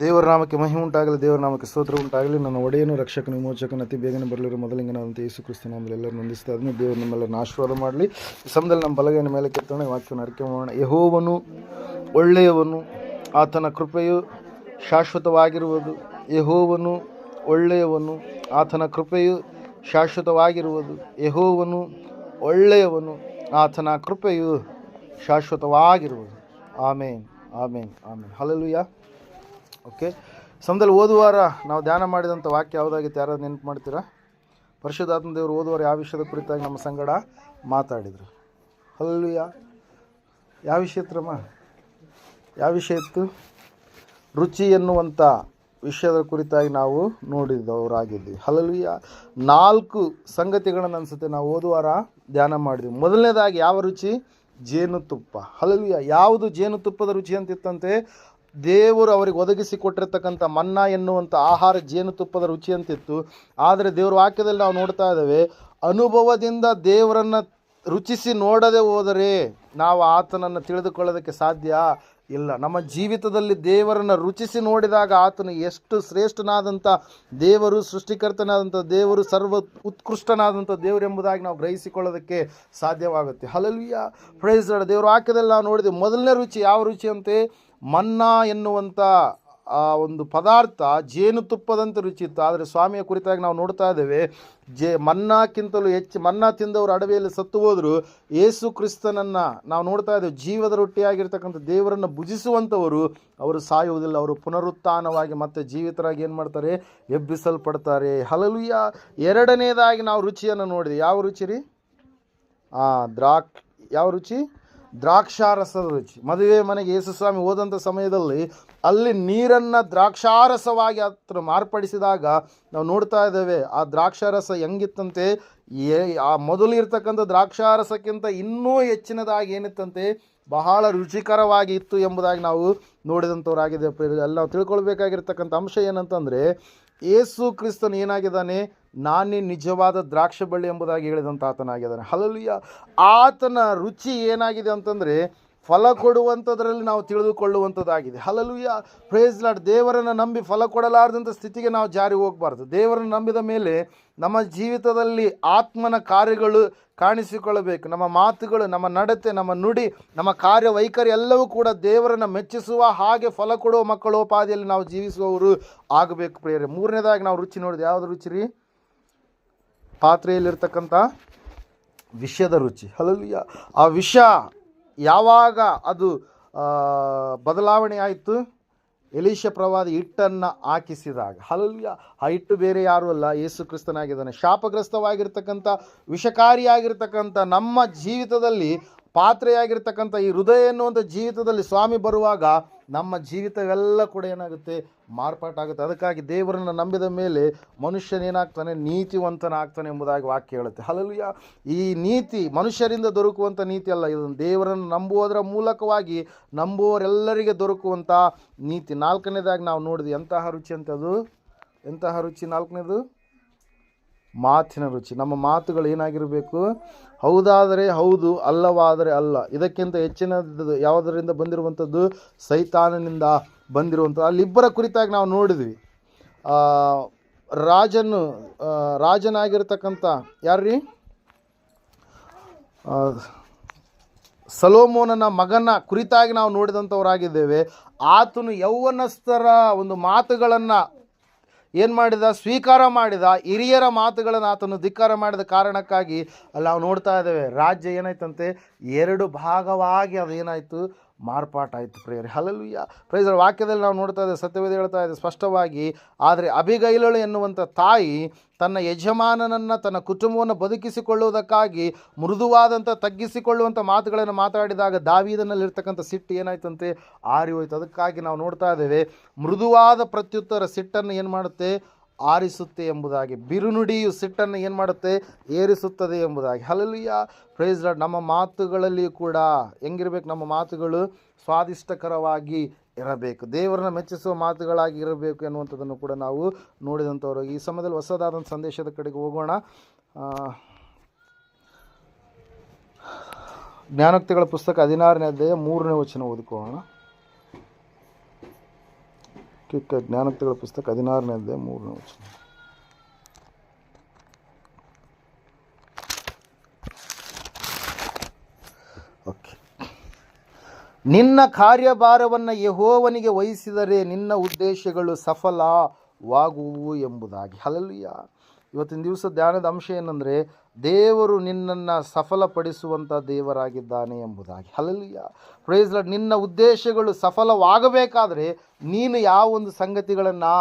ದೇವರ ನಾಮಕ್ಕೆ ಮಹಿಮೆ ಉಂಟಾಗಲಿ, ದೇವರ ನಾಮಕ್ಕೆ ಸ್ತೋತ್ರ ಉಂಟಾಗಲಿ. ನನ್ನ ಒಡೆಯನು ರಕ್ಷಕನು ವಿಮೋಚಕನು ಅತಿ ಬೇಗನೆ ಬರಲಿರೋ ಮೊದಲಿಂಗನಾದಂಥ ಯೇಸು ಕ್ರಿಸ್ತ ನಾಮದಲ್ಲಿ ಎಲ್ಲರೂ ನಂದಿಸ್ತಾ ಇದ್ದೀನಿ. ದೇವರು ನಮ್ಮೆಲ್ಲರನ್ನ ಆಶೀರ್ವಾದ ಮಾಡಲಿ. ಈ ಸಮಯದಲ್ಲಿ ನಮ್ಮ ಬಲಗೈನ ಮೇಲೆ ಕೆತ್ತೋಣ, ವಾಕ್ಯವನ್ನು ಅರಿಕೆ ಮಾಡೋಣ. ಯೆಹೋವನು ಒಳ್ಳೆಯವನು, ಆತನ ಕೃಪೆಯು ಶಾಶ್ವತವಾಗಿರುವುದು. ಯೆಹೋವನು ಒಳ್ಳೆಯವನು, ಆತನ ಕೃಪೆಯು ಶಾಶ್ವತವಾಗಿರುವುದು. ಯೆಹೋವನು ಒಳ್ಳೆಯವನು, ಆತನ ಕೃಪೆಯು ಶಾಶ್ವತವಾಗಿರುವುದು. ಆಮೇನ್, ಆಮೇನ್, ಆಮೇನ್. ಹಲ್ಲೆಲೂಯಾ. ಓಕೆ, ಸಮಯದಲ್ಲಿ ಓದುವಾರ ನಾವು ಧ್ಯಾನ ಮಾಡಿದಂಥ ವಾಕ್ಯ ಯಾವುದಾಗಿತ್ತು? ಯಾರಾದ್ರು ನೆನಪು ಮಾಡ್ತೀರಾ? ಪರಿಶುದ್ಧಾತ್ಮ ದೇವರು ಓದುವಾರ ಯಾವ ವಿಷಯದ ಕುರಿತಾಗಿ ನಮ್ಮ ಸಂಗಡ ಮಾತಾಡಿದರು? ಹಲ್ಲೆಲೂಯಾ. ಯಾವ ವಿಷಯ ಇತ್ತಮ್ಮ? ಯಾವ ವಿಷಯ ಇತ್ತು? ರುಚಿ ಎನ್ನುವಂಥ ವಿಷಯದ ಕುರಿತಾಗಿ ನಾವು ನೋಡಿದವರಾಗಿದ್ವಿ. ಹಲ್ಲೆಲೂಯಾ. 4 ಸಂಗತಿಗಳನ್ನು ಅನಿಸುತ್ತೆ ನಾವು ಓದುವಾರ ಧ್ಯಾನ ಮಾಡಿದ್ವಿ. ಮೊದಲನೇದಾಗಿ ಯಾವ ರುಚಿ? ಜೇನುತುಪ್ಪ. ಹಲ್ಲೆಲೂಯಾ. ಯಾವುದು ಜೇನುತುಪ್ಪದ ರುಚಿ ಅಂತಿತ್ತಂತೆ? ದೇವರು ಅವರಿಗೆ ಒದಗಿಸಿಕೊಟ್ಟಿರ್ತಕ್ಕಂಥ ಮನ್ನಾ ಎನ್ನುವಂಥ ಆಹಾರ ಜೇನುತುಪ್ಪದ ರುಚಿ ಅಂತಿತ್ತು. ಆದರೆ ದೇವರ ವಾಕ್ಯದಲ್ಲಿ ನಾವು ನೋಡ್ತಾ ಇದ್ದೇವೆ, ಅನುಭವದಿಂದ ದೇವರನ್ನು ರುಚಿಸಿ ನೋಡದೆ ಹೋದರೆ ನಾವು ಆತನನ್ನು ತಿಳಿದುಕೊಳ್ಳೋದಕ್ಕೆ ಸಾಧ್ಯ ಇಲ್ಲ. ನಮ್ಮ ಜೀವಿತದಲ್ಲಿ ದೇವರನ್ನು ರುಚಿಸಿ ನೋಡಿದಾಗ ಆತನು ಎಷ್ಟು ಶ್ರೇಷ್ಠನಾದಂಥ ದೇವರು, ಸೃಷ್ಟಿಕರ್ತನಾದಂಥ ದೇವರು, ಸರ್ವ ಉತ್ಕೃಷ್ಟನಾದಂಥ ದೇವರು ಎಂಬುದಾಗಿ ನಾವು ಗ್ರಹಿಸಿಕೊಳ್ಳೋದಕ್ಕೆ ಸಾಧ್ಯವಾಗುತ್ತೆ. ಹಲ್ಲೆಲೂಯಾ. Praise Lord. ದೇವರ ವಾಕ್ಯದಲ್ಲಿ ನಾವು ನೋಡಿದ್ವಿ, ಮೊದಲನೇ ರುಚಿ ಯಾವ ರುಚಿ ಅಂತೆ? ಮನ್ನಾ ಎನ್ನುವಂಥ ಒಂದು ಪದಾರ್ಥ ಜೇನುತುಪ್ಪದಂತೆ ರುಚಿ ಇತ್ತು. ಆದರೆ ಸ್ವಾಮಿಯ ಕುರಿತಾಗಿ ನಾವು ನೋಡ್ತಾ ಇದ್ದೇವೆ, ಮನ್ನಾಕ್ಕಿಂತಲೂ ಹೆಚ್ಚು ಮನ್ನಾ ತಿಂದವರು ಅಡವಿಯಲ್ಲಿ ಸತ್ತು ಹೋದರು. ಯೇಸು ಕ್ರಿಸ್ತನನ್ನು ನಾವು ನೋಡ್ತಾ ಇದ್ದೇವೆ, ಜೀವದ ರೊಟ್ಟಿಯಾಗಿರ್ತಕ್ಕಂಥ ದೇವರನ್ನು ಭುಜಿಸುವಂಥವರು ಅವರು ಸಾಯುವುದಿಲ್ಲ, ಅವರು ಪುನರುತ್ಥಾನವಾಗಿ ಮತ್ತೆ ಜೀವಿತರಾಗಿ ಏನು ಮಾಡ್ತಾರೆ? ಎಬ್ಬಿಸಲ್ಪಡ್ತಾರೆ. ಹಲ್ಲೆಲೂಯಾ. ಎರಡನೇದಾಗಿ ನಾವು ರುಚಿಯನ್ನು ನೋಡಿದ್ವಿ. ಯಾವ ರುಚಿ ರೀ? ಯಾವ ರುಚಿ? ದ್ರಾಕ್ಷಾರಸದ ರುಚಿ. ಮದುವೆ ಮನೆಗೆ ಯೇಸು ಸ್ವಾಮಿ ಹೋದಂಥ ಸಮಯದಲ್ಲಿ ಅಲ್ಲಿ ನೀರನ್ನು ದ್ರಾಕ್ಷಾರಸವಾಗಿ ಹತ್ರ ಮಾರ್ಪಡಿಸಿದಾಗ ನಾವು ನೋಡ್ತಾ ಇದ್ದೇವೆ, ಆ ದ್ರಾಕ್ಷಾರಸ ಹೆಂಗಿತ್ತಂತೆ? ಆ ಮೊದಲು ಇರ್ತಕ್ಕಂಥ ದ್ರಾಕ್ಷಾರಸಕ್ಕಿಂತ ಇನ್ನೂ ಹೆಚ್ಚಿನದಾಗಿ ಏನಿತ್ತಂತೆ? ಬಹಳ ರುಚಿಕರವಾಗಿ ಇತ್ತು ಎಂಬುದಾಗಿ ನಾವು ನೋಡಿದಂಥವ್ರಾಗಿದ್ದೇವೆ. ಅಲ್ಲಿ ನಾವು ತಿಳ್ಕೊಳ್ಬೇಕಾಗಿರ್ತಕ್ಕಂಥ ಅಂಶ ಏನಂತಂದರೆ, ಯೇಸು ಕ್ರಿಸ್ತನು ಏನಾಗಿದ್ದಾನೆ? ನಾನೇ ನಿಜವಾದ ದ್ರಾಕ್ಷ ಬಳ್ಳಿ ಎಂಬುದಾಗಿ ಹೇಳಿದಂಥ ಆತನಾಗಿದ್ದಾನೆ. ಹಲ್ಲೆಲೂಯಾ. ಆತನ ರುಚಿ ಏನಾಗಿದೆ ಅಂತಂದರೆ, ಫಲ ಕೊಡುವಂಥದ್ರಲ್ಲಿ ನಾವು ತಿಳಿದುಕೊಳ್ಳುವಂಥದ್ದಾಗಿದೆ. ಹಲ್ಲೆಲೂಯಾ. Praise lord. ದೇವರನ್ನು ನಂಬಿ ಫಲ ಕೊಡಲಾರದಂಥ ಸ್ಥಿತಿಗೆ ನಾವು ಜಾರಿ ಹೋಗಬಾರ್ದು. ದೇವರನ್ನು ನಂಬಿದ ಮೇಲೆ ನಮ್ಮ ಜೀವಿತದಲ್ಲಿ ಆತ್ಮನ ಕಾರ್ಯಗಳು ಕಾಣಿಸಿಕೊಳ್ಳಬೇಕು. ನಮ್ಮ ಮಾತುಗಳು, ನಮ್ಮ ನಡತೆ, ನಮ್ಮ ನುಡಿ, ನಮ್ಮ ಕಾರ್ಯವೈಖರಿ ಎಲ್ಲವೂ ಕೂಡ ದೇವರನ್ನು ಮೆಚ್ಚಿಸುವ ಹಾಗೆ ಫಲ ಕೊಡುವ ಮಕ್ಕಳೋಪಾದಿಯಲ್ಲಿ ನಾವು ಜೀವಿಸುವವರು ಆಗಬೇಕು ಪ್ರಿಯರೇ. ಮೂರನೇದಾಗಿ ನಾವು ರುಚಿ ನೋಡಿದೆ. ಯಾವುದು ರುಚಿ ರೀ? ಪಾತ್ರೆಯಲ್ಲಿರ್ತಕ್ಕಂಥ ವಿಷದ ರುಚಿ. ಹಲ್ಲೆಲೂಯಾ. ಆ ವಿಷ ಯಾವಾಗ ಅದು ಬದಲಾವಣೆ ಆಯಿತು? ಎಲೀಷ ಪ್ರವಾದಿ ಹಿಟ್ಟನ್ನು ಹಾಕಿಸಿದಾಗ. ಹಲ್ಲೆಲೂಯಾ. ಆ ಹಿಟ್ಟು ಬೇರೆ ಯಾರೂ ಅಲ್ಲ, ಯೇಸು ಕ್ರಿಸ್ತನಾಗಿದ್ದಾನೆ. ಶಾಪಗ್ರಸ್ತವಾಗಿರ್ತಕ್ಕಂಥ ವಿಷಕಾರಿಯಾಗಿರ್ತಕ್ಕಂಥ ನಮ್ಮ ಜೀವಿತದಲ್ಲಿ ಪಾತ್ರೆಯಾಗಿರ್ತಕ್ಕಂಥ ಈ ಹೃದಯ ಎನ್ನುವಂಥ ಜೀವಿತದಲ್ಲಿ ಸ್ವಾಮಿ ಬರುವಾಗ ನಮ್ಮ ಜೀವಿತವೆಲ್ಲ ಕೂಡ ಏನಾಗುತ್ತೆ? ಮಾರ್ಪಾಟಾಗುತ್ತೆ. ಅದಕ್ಕಾಗಿ ದೇವರನ್ನು ನಂಬಿದ ಮೇಲೆ ಮನುಷ್ಯನೇನಾಗ್ತಾನೆ? ನೀತಿವಂತನಾಗ್ತಾನೆ ಎಂಬುದಾಗಿ ವಾಕ್ಯ ಹೇಳುತ್ತೆ. ಹಲ್ಲೆಲೂಯಾ. ಈ ನೀತಿ ಮನುಷ್ಯರಿಂದ ದೊರಕುವಂಥ ನೀತಿ ಅಲ್ಲ, ಇದು ದೇವರನ್ನು ನಂಬುವುದರ ಮೂಲಕವಾಗಿ ನಂಬುವವರೆಲ್ಲರಿಗೆ ದೊರಕುವಂಥ ನೀತಿ. ನಾಲ್ಕನೇದಾಗಿ ನಾವು ನೋಡಿದ್ವಿ, ಎಂತಹ ರುಚಿ ಅಂತದು? ಎಂತಹ ರುಚಿ? ನಾಲ್ಕನೇದು ಮಾತಿನ ರುಚಿ. ನಮ್ಮ ಮಾತುಗಳು ಏನಾಗಿರಬೇಕು? ಹೌದಾದರೆ ಹೌದು, ಅಲ್ಲವಾದರೆ ಅಲ್ಲ. ಇದಕ್ಕಿಂತ ಹೆಚ್ಚಿನದು ಯಾವುದರಿಂದ ಬಂದಿರುವಂಥದ್ದು? ಸೈತಾನನಿಂದ ಬಂದಿರುವಂಥದ್ದು. ಅಲ್ಲಿಬ್ಬರ ಕುರಿತಾಗಿ ನಾವು ನೋಡಿದ್ವಿ. ರಾಜನಾಗಿರ್ತಕ್ಕಂಥ ಯಾರ್ರೀ? ಸೊಲೊಮೋನನ ಮಗನ ಕುರಿತಾಗಿ ನಾವು ನೋಡಿದಂಥವರಾಗಿದ್ದೇವೆ. ಆತನು ಯೌವನಸ್ಥರ ಒಂದು ಮಾತುಗಳನ್ನು ಏನು ಮಾಡಿದ? ಸ್ವೀಕಾರ ಮಾಡಿದ. ಹಿರಿಯರ ಮಾತುಗಳನ್ನು ಆತನು ಧಿಕ್ಕಾರ ಮಾಡಿದ ಕಾರಣಕ್ಕಾಗಿ ಅಲ್ಲಿ ನಾವು ನೋಡ್ತಾ ಇದ್ದೇವೆ, ರಾಜ್ಯ ಏನಾಯ್ತಂತೆ? 2 ಭಾಗವಾಗಿ ಅದು ಏನಾಯಿತು? ಮಾರ್ಪಾಟಾಯಿತು ಪ್ರಿಯರೇ. ಹಲ್ಲೆಲೂಯಾ. Praise Lord. ವಾಕ್ಯದಲ್ಲಿ ನಾವು ನೋಡ್ತಾ ಇದ್ದೇವೆ, ಸತ್ಯವೇದ ಹೇಳ್ತಾ ಇದೆ ಸ್ಪಷ್ಟವಾಗಿ, ಆದರೆ ಅಬಿಗೈಲಳು ಎನ್ನುವಂಥ ತಾಯಿ ತನ್ನ ಯಜಮಾನನನ್ನು, ತನ್ನ ಕುಟುಂಬವನ್ನು ಬದುಕಿಸಿಕೊಳ್ಳುವುದಕ್ಕಾಗಿ ಮೃದುವಾದಂಥ, ತಗ್ಗಿಸಿಕೊಳ್ಳುವಂಥ ಮಾತುಗಳನ್ನು ಮಾತಾಡಿದಾಗ ದಾವೀದನಲ್ಲಿರ್ತಕ್ಕಂಥ ಸಿಟ್ಟು ಏನಾಯ್ತಂತೆ? ಆರಿ ಹೋಯ್ತು. ಅದಕ್ಕಾಗಿ ನಾವು ನೋಡ್ತಾ ಇದ್ದೇವೆ, ಮೃದುವಾದ ಪ್ರತ್ಯುತ್ತರ ಸಿಟ್ಟನ್ನು ಏನು ಮಾಡುತ್ತೆ? ಆರಿಸುತ್ತೆ ಎಂಬುದಾಗಿ. ಬಿರುನುಡಿಯು ಸಿಟ್ಟನ್ನು ಏನು ಮಾಡುತ್ತೆ? ಏರಿಸುತ್ತದೆ ಎಂಬುದಾಗಿ. ಹಲ್ಲೆಲೂಯಾ. Praise Lord. ನಮ್ಮ ಮಾತುಗಳಲ್ಲಿ ಕೂಡ ಹೆಂಗಿರ್ಬೇಕು? ನಮ್ಮ ಮಾತುಗಳು ಸ್ವಾದಿಷ್ಟಕರವಾಗಿ ಇರಬೇಕು, ದೇವರನ್ನ ಮೆಚ್ಚಿಸುವ ಮಾತುಗಳಾಗಿ ಇರಬೇಕು ಎನ್ನುವಂಥದ್ದನ್ನು ಕೂಡ ನಾವು ನೋಡಿದಂಥವ್ರು. ಈ ಸಮಯದಲ್ಲಿ ಹೊಸದಾದಂಥ ಸಂದೇಶದ ಕಡೆಗೆ ಹೋಗೋಣ. ಜ್ಞಾನೋಕ್ತಿಗಳ ಪುಸ್ತಕ 16ನೇ ಅಧ್ಯಾಯ 3ನೇ ವಚನ ಓದ್ಕೊಳ್ಳೋಣ. ಜ್ಞಾನೋಕ್ತಿಗಳ ಪುಸ್ತಕ 16ನೇ ಅಧ್ಯಾಯ 3ನೇ ವಚನ. ಓಕೆ. ನಿನ್ನ ಕಾರ್ಯಭಾರವನ್ನು ಯೆಹೋವನಿಗೆ ವಹಿಸಿದರೆ ನಿನ್ನ ಉದ್ದೇಶಗಳು ಸಫಲವಾಗುವು ಎಂಬುದಾಗಿ. ಹಲ್ಲೆಲೂಯ. ಇವತ್ತಿನ ದಿವಸ ಧ್ಯಾನದ ಅಂಶ ಏನಂದರೆ, ದೇವರು ನಿನ್ನನ್ನು ಸಫಲಪಡಿಸುವಂಥ ದೇವರಾಗಿದ್ದಾನೆ ಎಂಬುದಾಗಿ. ಹಲ್ಲೆಲೂಯ. Praise Lord. ನಿನ್ನ ಉದ್ದೇಶಗಳು ಸಫಲವಾಗಬೇಕಾದರೆ ನೀನು ಯಾವ ಒಂದು ಸಂಗತಿಗಳನ್ನು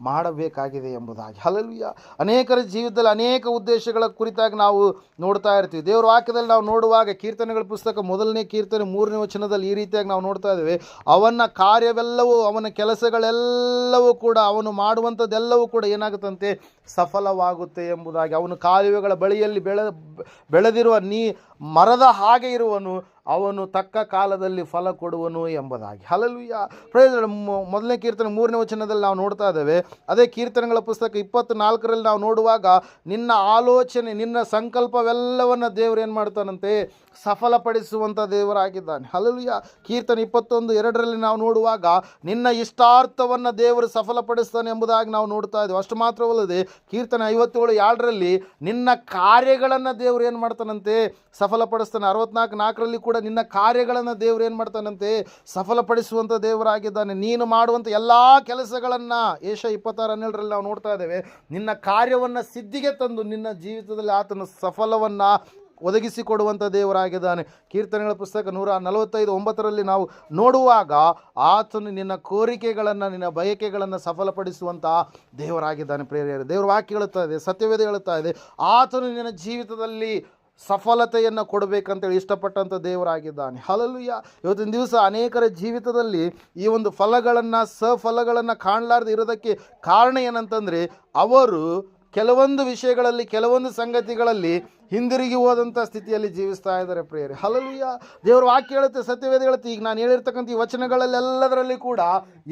ಮಾಡಬೇಕಾಗಿದೆ ಎಂಬುದಾಗಿ. ಹಲ್ಲೆಲೂಯ. ಅನೇಕರ ಜೀವಿತದಲ್ಲಿ ಅನೇಕ ಉದ್ದೇಶಗಳ ಕುರಿತಾಗಿ ನಾವು ನೋಡ್ತಾ ಇರ್ತೀವಿ. ದೇವರ ವಾಕ್ಯದಲ್ಲಿ ನಾವು ನೋಡುವಾಗ ಕೀರ್ತನೆಗಳ ಪುಸ್ತಕ 1ನೇ ಕೀರ್ತನೆ 3ನೇ ವಚನದಲ್ಲಿ ಈ ರೀತಿಯಾಗಿ ನಾವು ನೋಡ್ತಾ ಇದ್ದೇವೆ, ಅವನ ಕಾರ್ಯವೆಲ್ಲವೂ, ಅವನ ಕೆಲಸಗಳೆಲ್ಲವೂ ಕೂಡ, ಅವನು ಮಾಡುವಂಥದ್ದೆಲ್ಲವೂ ಕೂಡ ಏನಾಗುತ್ತಂತೆ, ಸಫಲವಾಗುತ್ತೆ ಎಂಬುದಾಗಿ. ಅವನು ಕಾಲುವೆಗಳ ಬಳಿಯಲ್ಲಿ ಬೆಳೆದಿರುವ ಮರದ ಹಾಗೆ ಇರುವನು, ಅವನು ತಕ್ಕ ಕಾಲದಲ್ಲಿ ಫಲ ಕೊಡುವನು ಎಂಬುದಾಗಿ. ಹಲ್ಲೆಲೂಯ. Praise lord. 1ನೇ ಕೀರ್ತನೆ 3ನೇ ವಚನದಲ್ಲಿ ನಾವು ನೋಡ್ತಾ ಇದ್ದೇವೆ. ಅದೇ ಕೀರ್ತನೆಗಳ ಪುಸ್ತಕ 24ರಲ್ಲಿ ನಾವು ನೋಡುವಾಗ, ನಿನ್ನ ಆಲೋಚನೆ, ನಿನ್ನ ಸಂಕಲ್ಪವೆಲ್ಲವನ್ನು ದೇವರು ಏನು ಮಾಡ್ತಾನಂತೆ, ಸಫಲಪಡಿಸುವಂಥ ದೇವರಾಗಿದ್ದಾನೆ. ಹಲ್ಲೆಲೂಯ. ಕೀರ್ತನೆ 21:2ರಲ್ಲಿ ನಾವು ನೋಡುವಾಗ, ನಿನ್ನ ಇಷ್ಟಾರ್ಥವನ್ನು ದೇವರು ಸಫಲಪಡಿಸ್ತಾನೆ ಎಂಬುದಾಗಿ ನಾವು ನೋಡ್ತಾ ಇದ್ದೇವೆ. ಅಷ್ಟು ಮಾತ್ರವಲ್ಲದೆ ಕೀರ್ತನೆ 57:2ರಲ್ಲಿ ನಿನ್ನ ಕಾರ್ಯಗಳನ್ನು ದೇವರು ಏನು ಮಾಡ್ತಾನಂತೆ, ಸಫಲಪಡಿಸ್ತಾನೆ. 64:4ರಲ್ಲಿ ಕೂಡ ನಿನ್ನ ಕಾರ್ಯಗಳನ್ನು ದೇವರು ಏನು ಮಾಡ್ತಾನಂತೆ, ಸಫಲಪಡಿಸುವಂಥ ದೇವರಾಗಿದ್ದಾನೆ. ನೀನು ಮಾಡುವಂಥ ಎಲ್ಲ ಕೆಲಸಗಳನ್ನು ಏಷಯ 26:12ರಲ್ಲಿ ನಾವು ನೋಡ್ತಾ ಇದ್ದೇವೆ. ನಿನ್ನ ಕಾರ್ಯವನ್ನು ಸಿದ್ಧಿಗೆ ತಂದು ನಿನ್ನ ಜೀವಿತದಲ್ಲಿ ಆತನ ಸಫಲವನ್ನು ಒದಗಿಸಿಕೊಡುವಂಥ ದೇವರಾಗಿದ್ದಾನೆ. ಕೀರ್ತನೆಗಳ ಪುಸ್ತಕ 145:9ರಲ್ಲಿ ನಾವು ನೋಡುವಾಗ, ಆತನು ನಿನ್ನ ಕೋರಿಕೆಗಳನ್ನು, ನಿನ್ನ ಬಯಕೆಗಳನ್ನು ಸಫಲಪಡಿಸುವಂಥ ದೇವರಾಗಿದ್ದಾನೆ. ಪ್ರೇರೆಯರು, ದೇವರ ವಾಕ್ಯ ಹೇಳುತ್ತಾ ಇದೆ, ಸತ್ಯವೇದ ಹೇಳುತ್ತಾ ಇದೆ, ಆತನು ನಿನ್ನ ಜೀವಿತದಲ್ಲಿ ಸಫಲತೆಯನ್ನು ಕೊಡಬೇಕಂತೇಳಿ ಇಷ್ಟಪಟ್ಟಂಥ ದೇವರಾಗಿದ್ದಾನೆ. ಹಲ್ಲೆಲೂಯ. ಇವತ್ತಿನ ದಿವಸ ಅನೇಕರ ಜೀವಿತದಲ್ಲಿ ಈ ಒಂದು ಸಫಲಗಳನ್ನು ಕಾಣಲಾರದೆ ಇರೋದಕ್ಕೆ ಕಾರಣ ಏನಂತಂದರೆ, ಅವರು ಕೆಲವೊಂದು ವಿಷಯಗಳಲ್ಲಿ, ಕೆಲವೊಂದು ಸಂಗತಿಗಳಲ್ಲಿ ಹಿಂದಿರುಗಿ ಹೋದಂಥ ಸ್ಥಿತಿಯಲ್ಲಿ ಜೀವಿಸ್ತಾ ಇದ್ದಾರೆ ಪ್ರಿಯರೇ. ಹಲ್ಲೆಲೂಯ. ದೇವರ ವಾಕ್ಯ ಹೇಳುತ್ತೆ, ಸತ್ಯವೇದ ಹೇಳುತ್ತೆ, ಈಗ ನಾನು ಹೇಳಿರ್ತಕ್ಕಂಥ ಈ ವಚನಗಳಲ್ಲೆಲ್ಲದರಲ್ಲಿ ಕೂಡ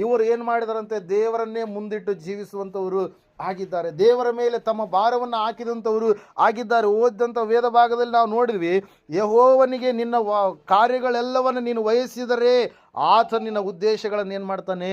ಇವರು ಏನು ಮಾಡಿದಾರಂತೆ, ದೇವರನ್ನೇ ಮುಂದಿಟ್ಟು ಜೀವಿಸುವಂಥವರು ಆಗಿದ್ದಾರೆ. ದೇವರ ಮೇಲೆ ತಮ್ಮ ಭಾರವನ್ನು ಹಾಕಿದಂಥವರು ಆಗಿದ್ದಾರೆ. ಓದಿದಂಥ ವೇದ ಭಾಗದಲ್ಲಿ ನಾವು ನೋಡಿದ್ವಿ, ಯೆಹೋವನಿಗೆ ನಿನ್ನ ಕಾರ್ಯಗಳೆಲ್ಲವನ್ನು ನೀನು ವಹಿಸಿದರೆ ಆತ ನಿನ್ನ ಉದ್ದೇಶಗಳನ್ನು ಏನು ಮಾಡ್ತಾನೆ,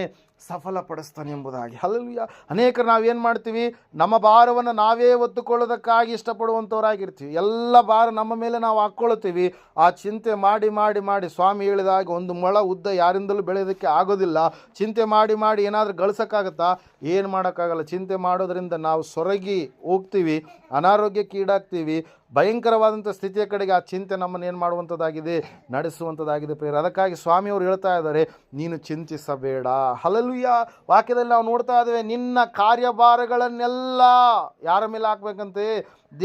ಸಫಲಪಡಿಸ್ತಾನೆ ಎಂಬುದಾಗಿ. ಹಲ್ಲೆಲೂಯ. ಅನೇಕರು ನಾವೇನು ಮಾಡ್ತೀವಿ, ನಮ್ಮ ಭಾರವನ್ನು ನಾವೇ ಹೊತ್ತುಕೊಳ್ಳೋದಕ್ಕಾಗಿ ಇಷ್ಟಪಡುವಂಥವರಾಗಿರ್ತೀವಿ. ಎಲ್ಲ ಭಾರ ನಮ್ಮ ಮೇಲೆ ನಾವು ಹಾಕ್ಕೊಳ್ತೀವಿ. ಆ ಚಿಂತೆ ಮಾಡಿ ಮಾಡಿ ಮಾಡಿ, ಸ್ವಾಮಿ ಹೇಳಿದಾಗ, ಒಂದು ಮೊಳ ಉದ್ದ ಯಾರಿಂದಲೂ ಬೆಳೆಯೋದಕ್ಕೆ ಆಗೋದಿಲ್ಲ. ಚಿಂತೆ ಮಾಡಿ ಮಾಡಿ ಏನಾದರೂ ಗಳಿಸೋಕ್ಕಾಗತ್ತಾ? ಏನು ಮಾಡೋಕ್ಕಾಗಲ್ಲ. ಚಿಂತೆ ಮಾಡೋದರಿಂದ ನಾವು ಸೊರಗಿ ಹೋಗ್ತೀವಿ, ಅನಾರೋಗ್ಯಕ್ಕೀಡಾಗ್ತೀವಿ. ಭಯಂಕರವಾದಂಥ ಸ್ಥಿತಿಯ ಕಡೆಗೆ ಆ ಚಿಂತೆ ನಮ್ಮನ್ನು ಏನು ಮಾಡುವಂಥದ್ದಾಗಿದೆ, ನಡೆಸುವಂಥದ್ದಾಗಿದೆ ಪ್ರಿಯರೇ. ಅದಕ್ಕಾಗಿ ಸ್ವಾಮಿಯವರು ಹೇಳ್ತಾ ಇದ್ದಾರೆ, ನೀನು ಚಿಂತಿಸಬೇಡ. ಹಲ್ಲೆಲೂಯ. ವಾಕ್ಯದಲ್ಲಿ ನಾವು ನೋಡ್ತಾ ಇದ್ದೇವೆ, ನಿನ್ನ ಕಾರ್ಯಭಾರಗಳನ್ನೆಲ್ಲ ಯಾರ ಮೇಲೆ ಹಾಕ್ಬೇಕಂತೆ,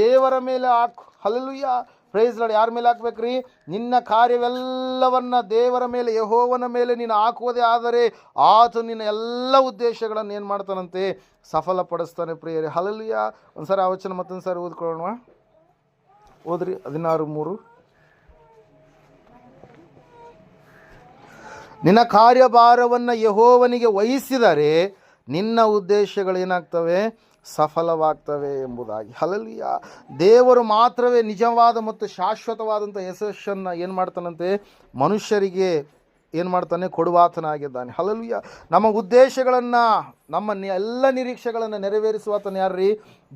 ದೇವರ ಮೇಲೆ ಹಾಕು. ಹಲ್ಲೆಲೂಯ. Praise Lord. ಯಾರ ಮೇಲೆ ಹಾಕ್ಬೇಕ್ರಿ? ನಿನ್ನ ಕಾರ್ಯವೆಲ್ಲವನ್ನು ದೇವರ ಮೇಲೆ, ಯೆಹೋವನ ಮೇಲೆ ನೀನು ಹಾಕುವುದೇ ಆದರೆ ಆತ ನಿನ್ನ ಎಲ್ಲ ಉದ್ದೇಶಗಳನ್ನು ಏನು ಮಾಡ್ತಾನಂತೆ, ಸಫಲಪಡಿಸ್ತಾನೆ ಪ್ರಿಯರೇ. ಹಲ್ಲೆಲೂಯ. ಒಂದ್ಸರಿ ಆ ವಚನ ಮತ್ತೊಂದು ಸಾರಿ ಓದ್ಕೊಳ್ಳೋಣ. ಓದ್ರಿ. 16:3. ನಿನ್ನ ಕಾರ್ಯಭಾರವನ್ನು ಯೆಹೋವನಿಗೆ ವಹಿಸಿದರೆ ನಿನ್ನ ಉದ್ದೇಶಗಳೇನಾಗ್ತವೆ, ಸಫಲವಾಗ್ತವೆ ಎಂಬುದಾಗಿ. ಹಲ್ಲೆಲೂಯ. ದೇವರು ಮಾತ್ರವೇ ನಿಜವಾದ ಮತ್ತು ಶಾಶ್ವತವಾದಂಥ ಯಶಸ್ಸನ್ನು ಏನು ಮಾಡ್ತಾನಂತೆ, ಮನುಷ್ಯರಿಗೆ ಏನು ಮಾಡ್ತಾನೆ, ಕೊಡುವಾತನಾಗಿದ್ದಾನೆ. ಹಲ್ಲೆಲೂಯ. ನಮ್ಮ ಉದ್ದೇಶಗಳನ್ನು, ನಮ್ಮ ಎಲ್ಲ ನಿರೀಕ್ಷೆಗಳನ್ನು ನೆರವೇರಿಸುವಾತನ ಯಾರ್ರೀ?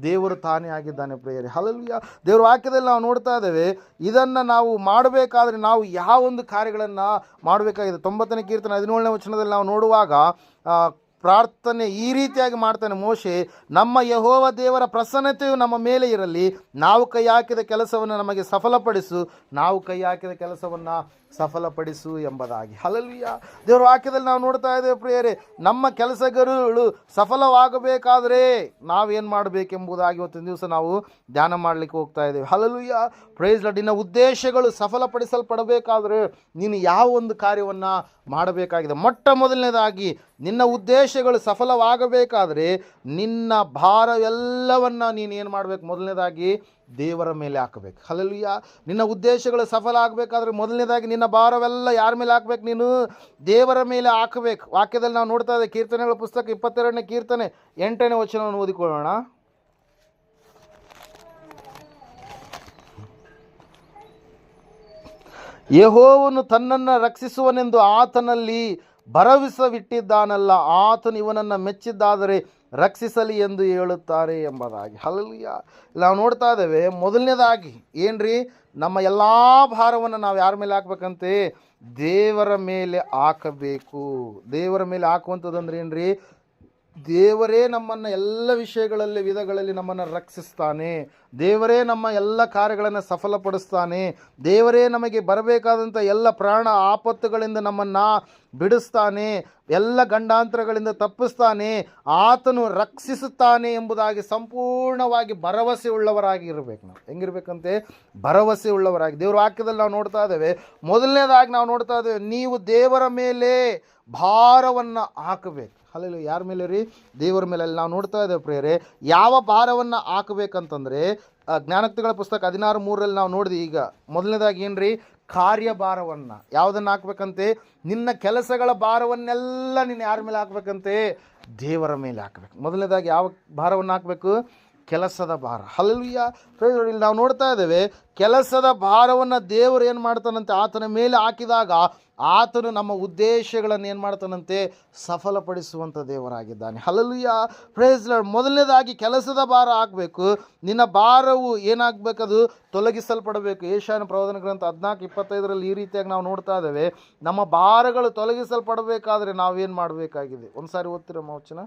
ದೇವರು ತಾನೇ ಆಗಿದ್ದಾನೆ ಪ್ರಿಯರೇ. ಹಲ್ಲೆಲೂಯ. ದೇವರ ವಾಕ್ಯದಲ್ಲಿ ನಾವು ನೋಡ್ತಾ ಇದ್ದೇವೆ, ಇದನ್ನು ನಾವು ಮಾಡಬೇಕಾದ್ರೆ ನಾವು ಯಾವ ಒಂದು ಕಾರ್ಯಗಳನ್ನು ಮಾಡಬೇಕಾಗಿದೆ. 90ನೇ ಕೀರ್ತನೆ 17ನೇ ವಚನದಲ್ಲಿ ನಾವು ನೋಡುವಾಗ ಪ್ರಾರ್ಥನೆ ಈ ರೀತಿಯಾಗಿ ಮಾಡ್ತಾನೆ ಮೋಶೆ, ನಮ್ಮ ಯೆಹೋವ ದೇವರ ಪ್ರಸನ್ನತೆಯು ನಮ್ಮ ಮೇಲೆ ಇರಲಿ, ನಾವು ಕೈ ಹಾಕಿದ ಕೆಲಸವನ್ನು ನಮಗೆ ಸಫಲಪಡಿಸು, ನಾವು ಕೈ ಹಾಕಿದ ಕೆಲಸವನ್ನು ಸಫಲಪಡಿಸು ಎಂಬುದಾಗಿ. ಹಲ್ಲೆಲೂಯ. ದೇವರ ವಾಕ್ಯದಲ್ಲಿ ನಾವು ನೋಡ್ತಾ ಇದ್ದೇವೆ ಪ್ರಿಯರೇ, ನಮ್ಮ ಕೆಲಸಗಳು ಸಫಲವಾಗಬೇಕಾದರೆ ನಾವೇನು ಮಾಡಬೇಕೆಂಬುದಾಗಿ ಇವತ್ತಿನ ದಿವಸ ನಾವು ಧ್ಯಾನ ಮಾಡಲಿಕ್ಕೆ ಹೋಗ್ತಾ ಇದ್ದೇವೆ. ಹಲ್ಲೆಲೂಯ. Praise Lord. ನಿನ್ನ ಉದ್ದೇಶಗಳು ಸಫಲಪಡಿಸಲ್ಪಡಬೇಕಾದರೆ ನೀನು ಯಾವ ಒಂದು ಕಾರ್ಯವನ್ನು ಮಾಡಬೇಕಾಗಿದೆ. ಮೊಟ್ಟ ಮೊದಲನೇದಾಗಿ ನಿನ್ನ ಉದ್ದೇಶಗಳು ಸಫಲವಾಗಬೇಕಾದರೆ ನಿನ್ನ ಭಾರವೆಲ್ಲವನ್ನು ನೀನು ಏನು ಮಾಡಬೇಕು, ಮೊದಲನೇದಾಗಿ ದೇವರ ಮೇಲೆ ಹಾಕಬೇಕು. ಹಲ್ಲೆಲೂಯ. ನಿನ್ನ ಉದ್ದೇಶಗಳು ಸಫಲ ಆಗಬೇಕಾದ್ರೆ ಮೊದಲನೇದಾಗಿ ನಿನ್ನ ಭಾರವೆಲ್ಲ ಯಾರ ಮೇಲೆ ಹಾಕಬೇಕು, ನೀನು ದೇವರ ಮೇಲೆ ಹಾಕಬೇಕು. ವಾಕ್ಯದಲ್ಲಿ ನಾವು ನೋಡ್ತಾ ಇದ್ದೇವೆ, ಕೀರ್ತನೆಗಳ ಪುಸ್ತಕ 22ನೇ ಕೀರ್ತನೆ 8ನೇ ವಚನವನ್ನು ಓದಿಕೊಳ್ಳೋಣ. ಯೆಹೋವನು ತನ್ನನ್ನು ರಕ್ಷಿಸುವನೆಂದು ಆತನಲ್ಲಿ ಭರವಸವಿಟ್ಟಿದ್ದಾನಲ್ಲ, ಆತನು ಇವನನ್ನು ಮೆಚ್ಚಿದ್ದಾದರೆ ರಕ್ಷಿಸಲಿ ಎಂದು ಹೇಳುತ್ತಾರೆ ಎಂಬುದಾಗಿ. ಹಲ್ಲೆಲೂಯಾ. ನಾವು ನೋಡ್ತಾ ಇದ್ದೇವೆ, ಮೊದಲನೇದಾಗಿ ಏನ್ರಿ, ನಮ್ಮ ಎಲ್ಲ ಭಾರವನ್ನು ನಾವು ಯಾರ ಮೇಲೆ ಹಾಕ್ಬೇಕಂತೆ? ದೇವರ ಮೇಲೆ ಹಾಕಬೇಕು. ದೇವರ ಮೇಲೆ ಹಾಕುವಂಥದ್ದು ಅಂದ್ರೆ ಏನ್ರಿ? ದೇವರೇ ನಮ್ಮನ್ನು ಎಲ್ಲ ವಿಷಯಗಳಲ್ಲಿ ವಿಧಗಳಲ್ಲಿ ನಮ್ಮನ್ನು ರಕ್ಷಿಸ್ತಾನೆ. ದೇವರೇ ನಮ್ಮ ಎಲ್ಲ ಕಾರ್ಯಗಳನ್ನು ಸಫಲಪಡಿಸ್ತಾನೆ. ದೇವರೇ ನಮಗೆ ಬರಬೇಕಾದಂಥ ಎಲ್ಲ ಪ್ರಾಣ ಆಪತ್ತುಗಳಿಂದ ನಮ್ಮನ್ನು ಬಿಡಿಸ್ತಾನೆ. ಎಲ್ಲ ಗಂಡಾಂತರಗಳಿಂದ ತಪ್ಪಿಸ್ತಾನೆ. ಆತನು ರಕ್ಷಿಸುತ್ತಾನೆ ಎಂಬುದಾಗಿ ಸಂಪೂರ್ಣವಾಗಿ ಭರವಸೆ ಉಳ್ಳವರಾಗಿ ಇರಬೇಕು. ನಾವು ಹೆಂಗಿರ್ಬೇಕಂತೆ? ಭರವಸೆ ಉಳ್ಳವರಾಗಿ. ದೇವರ ವಾಕ್ಯದಲ್ಲಿ ನಾವು ನೋಡ್ತಾ ಇದ್ದೇವೆ, ಮೊದಲನೇದಾಗಿ ನಾವು ನೋಡ್ತಾ ಇದ್ದೇವೆ, ನೀವು ದೇವರ ಮೇಲೆ ಭಾರವನ್ನು ಹಾಕಬೇಕು. ಅಲ್ಲೆಲ್ಲ ಯಾರ ಮೇಲೆ ರೀ? ದೇವರ ಮೇಲೆ. ನಾವು ನೋಡ್ತಾ ಇದ್ದೇವೆ ಪ್ರಿಯರೇ, ಯಾವ ಭಾರವನ್ನು ಹಾಕಬೇಕಂತಂದರೆ ಜ್ಞಾನೋಕ್ತಿಗಳ ಪುಸ್ತಕ 16:3 ನಾವು ನೋಡಿದ್ವಿ. ಈಗ ಮೊದಲನೇದಾಗಿ ಏನ್ರಿ? ಕಾರ್ಯಭಾರವನ್ನು. ಯಾವುದನ್ನು ಹಾಕ್ಬೇಕಂತೆ? ನಿನ್ನ ಕೆಲಸಗಳ ಭಾರವನ್ನೆಲ್ಲ ನೀನು ಯಾರ ಮೇಲೆ ಹಾಕ್ಬೇಕಂತೆ? ದೇವರ ಮೇಲೆ ಹಾಕಬೇಕು. ಮೊದಲನೇದಾಗಿ ಯಾವ ಭಾರವನ್ನು ಹಾಕಬೇಕು? ಕೆಲಸದ ಭಾರ. ಹಲ್ಲೆಲೂಯಾ. ಇಲ್ಲಿ ನಾವು ನೋಡ್ತಾ ಇದ್ದೇವೆ, ಕೆಲಸದ ಭಾರವನ್ನು ದೇವರು ಏನು ಮಾಡ್ತಾನಂತೆ? ಆತನ ಮೇಲೆ ಹಾಕಿದಾಗ ಆತನು ನಮ್ಮ ಉದ್ದೇಶಗಳನ್ನು ಏನು ಮಾಡ್ತಾನಂತೆ? ಸಫಲಪಡಿಸುವಂಥ ದೇವರಾಗಿದ್ದಾನೆ. ಹಲ್ಲೆಲೂಯಾ. Praise Lord. ಮೊದಲನೇದಾಗಿ ಕೆಲಸದ ಭಾರ ಹಾಕಬೇಕು. ನಿನ್ನ ಭಾರವು ಏನಾಗಬೇಕದು? ತೊಲಗಿಸಲ್ಪಡಬೇಕು. ಯೆಶಾಯನ ಪ್ರವಾದನ ಗ್ರಂಥ 14:25 ಈ ರೀತಿಯಾಗಿ ನಾವು ನೋಡ್ತಾ ಇದ್ದೇವೆ, ನಮ್ಮ ಭಾರಗಳು ತೊಲಗಿಸಲ್ಪಡಬೇಕಾದ್ರೆ ನಾವೇನು ಮಾಡಬೇಕಾಗಿದೆ? ಒಂದು ಸಾರಿ ಓದ್ತಿರಮ್ಮ ವಚನ.